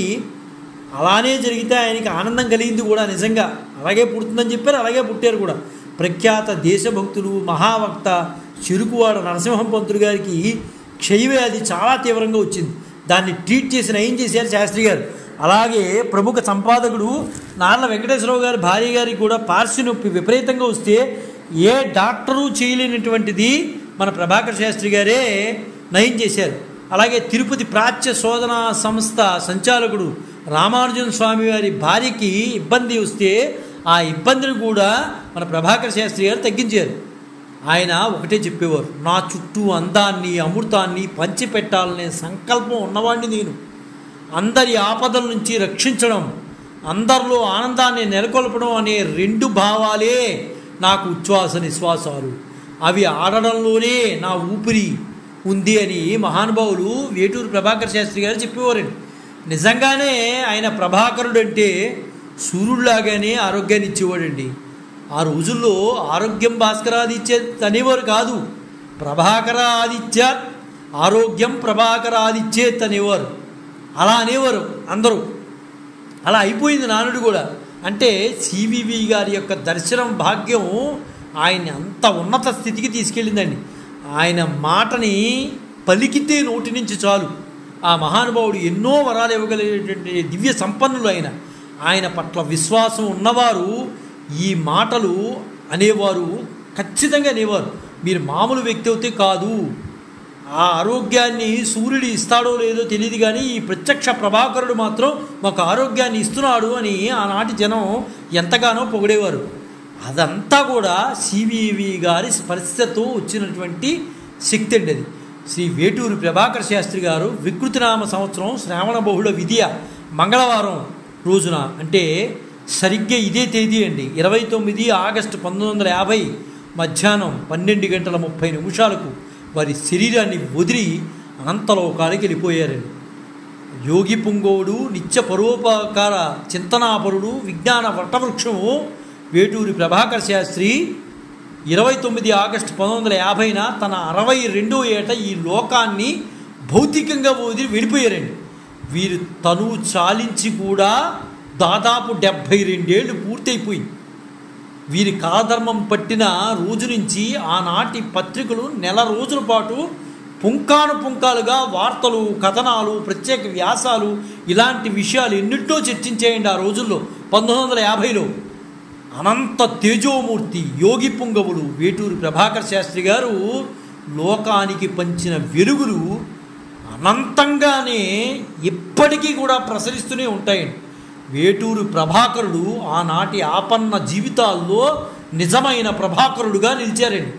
అలానే జరిగితే ఆయనకి ఆనందం కలిగింది కూడా. నిజంగా అలాగే పుడుతుందని చెప్పారు, అలాగే పుట్టారు కూడా. ప్రఖ్యాత దేశభక్తులు మహావక్త చెరుకువాడ నరసింహం పంతులు గారికి క్షయవ్యాధి చాలా తీవ్రంగా వచ్చింది. దాన్ని ట్రీట్ చేసిన ఏం చేశారు శాస్త్రి గారు. అలాగే ప్రముఖ సంపాదకుడు నార్ల వెంకటేశ్వరరావు గారి భార్య గారికి కూడా పార్శ్వ నొప్పి విపరీతంగా వస్తే ఏ డాక్టరు చేయలేనటువంటిది మన ప్రభాకర్ శాస్త్రి గారే నయం చేశారు. అలాగే తిరుపతి ప్రాచ్య శోధన సంస్థ సంచాలకుడు రామానుజన్ స్వామి వారి భార్యకి ఇబ్బంది వస్తే ఆ ఇబ్బందిని కూడా మన ప్రభాకర్ శాస్త్రి గారు తగ్గించారు. ఆయన ఒకటే చెప్పేవారు, నా చుట్టూ అందాన్ని అమృతాన్ని పంచిపెట్టాలనే సంకల్పం ఉన్నవాడిని నేను. అందరి ఆపదల నుంచి రక్షించడం, అందరిలో ఆనందాన్ని నెలకొల్పడం అనే రెండు భావాలే నాకు ఉచ్ఛ్వాస నిశ్వాసాలు. అవి ఆడడంలోనే నా ఊపిరి ఉంది అని మహానుభావులు వేటూరు ప్రభాకర్ శాస్త్రి గారు చెప్పేవారండి. నిజంగానే ఆయన ప్రభాకరుడు అంటే సూర్యుడిలాగానే ఆరోగ్యాన్ని ఇచ్చేవాడండి. ఆ రోజుల్లో ఆరోగ్యం భాస్కరాదిత్య అనేవారు కాదు, ప్రభాకర ఆదిత్య ఆరోగ్యం ప్రభాకర ఆదిత్యేత్ అనేవారు. అలా అనేవారు అందరూ. అలా అయిపోయింది నానుడు కూడా. అంటే సివివి గారి యొక్క దర్శనం భాగ్యం ఆయన్ని అంత ఉన్నత స్థితికి తీసుకెళ్ళిందండి. ఆయన మాటని పలికితే నోటి నుంచి చాలు ఆ మహానుభావుడు ఎన్నో వరాలు ఇవ్వగలిగేటువంటి దివ్య సంపన్నులు. ఆయన పట్ల విశ్వాసం ఉన్నవారు ఈ మాటలు అనేవారు, ఖచ్చితంగా అనేవారు. మీరు మామూలు వ్యక్తి అయితే కాదు, ఆ ఆరోగ్యాన్ని సూర్యుడు ఇస్తాడో లేదో తెలియదు కానీ ఈ ప్రత్యక్ష ప్రభాకరుడు మాత్రం మాకు ఆరోగ్యాన్ని ఇస్తున్నాడు అని ఆనాటి జనం ఎంతగానో పొగిడేవారు. అదంతా కూడా సివివి గారి స్పర్శతో వచ్చినటువంటి శక్తి అండి. అది శ్రీ వేటూరి ప్రభాకర్ శాస్త్రి గారు వికృతినామ సంవత్సరం శ్రావణ బహుళ విద్య మంగళవారం రోజున, అంటే సరిగ్గా ఇదే తేదీ అండి, 29 ఆగస్టు 1950 మధ్యాహ్నం 12:30 వారి శరీరాన్ని వదిలి అనంతలోకాలకి వెళ్ళిపోయారండి. యోగి పుంగవుడు, నిత్య పరోపకార చింతనాపరుడు, విజ్ఞాన వటవృక్షము వేటూరి ప్రభాకర్ శాస్త్రి 29 ఆగస్టు 1950న తన 62వ ఏట ఈ లోకాన్ని భౌతికంగా వదిలి వెళ్ళిపోయారండి. వీరు తనువు చాలించి కూడా దాదాపు 72 ఏళ్ళు పూర్తయిపోయింది. వీరి కాలధర్మం పట్టిన రోజు నుంచి ఆనాటి పత్రికలు నెల రోజుల పాటు పుంకానుపుంకాలుగా వార్తలు, కథనాలు, ప్రత్యేక వ్యాసాలు ఇలాంటి విషయాలు ఎన్నింటో చర్చించేయండి. ఆ రోజుల్లో 1950లో అనంత తేజోమూర్తి యోగి పుంగవుడు వేటూరి ప్రభాకర్ శాస్త్రి గారు లోకానికి పంచిన వెలుగులు అనంతంగానే ఇప్పటికీ కూడా ప్రసరిస్తూనే ఉంటాయండి. వేటూరు ప్రభాకరుడు ఆనాటి ఆపన్న జీవితాల్లో నిజమైన ప్రభాకరుడుగా నిలిచారండి.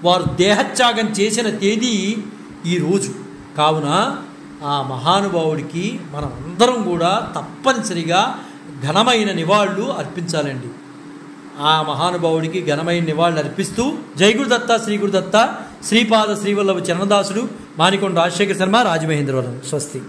వారు దేహత్యాగం చేసిన తేదీ ఈరోజు. కావున ఆ మహానుభావుడికి మనం అందరం కూడా తప్పనిసరిగా ఘనమైన నివాళులు అర్పించాలండి. ఆ మహానుభావుడికి ఘనమైన నివాళులు అర్పిస్తూ జై గురుదత్త, శ్రీ గురుదత్త, శ్రీపాద శ్రీవల్లభ చరణదాసుడు, మానికొండ రాజశేఖర శర్మ, రాజమహేంద్రవరం. స్వస్తి.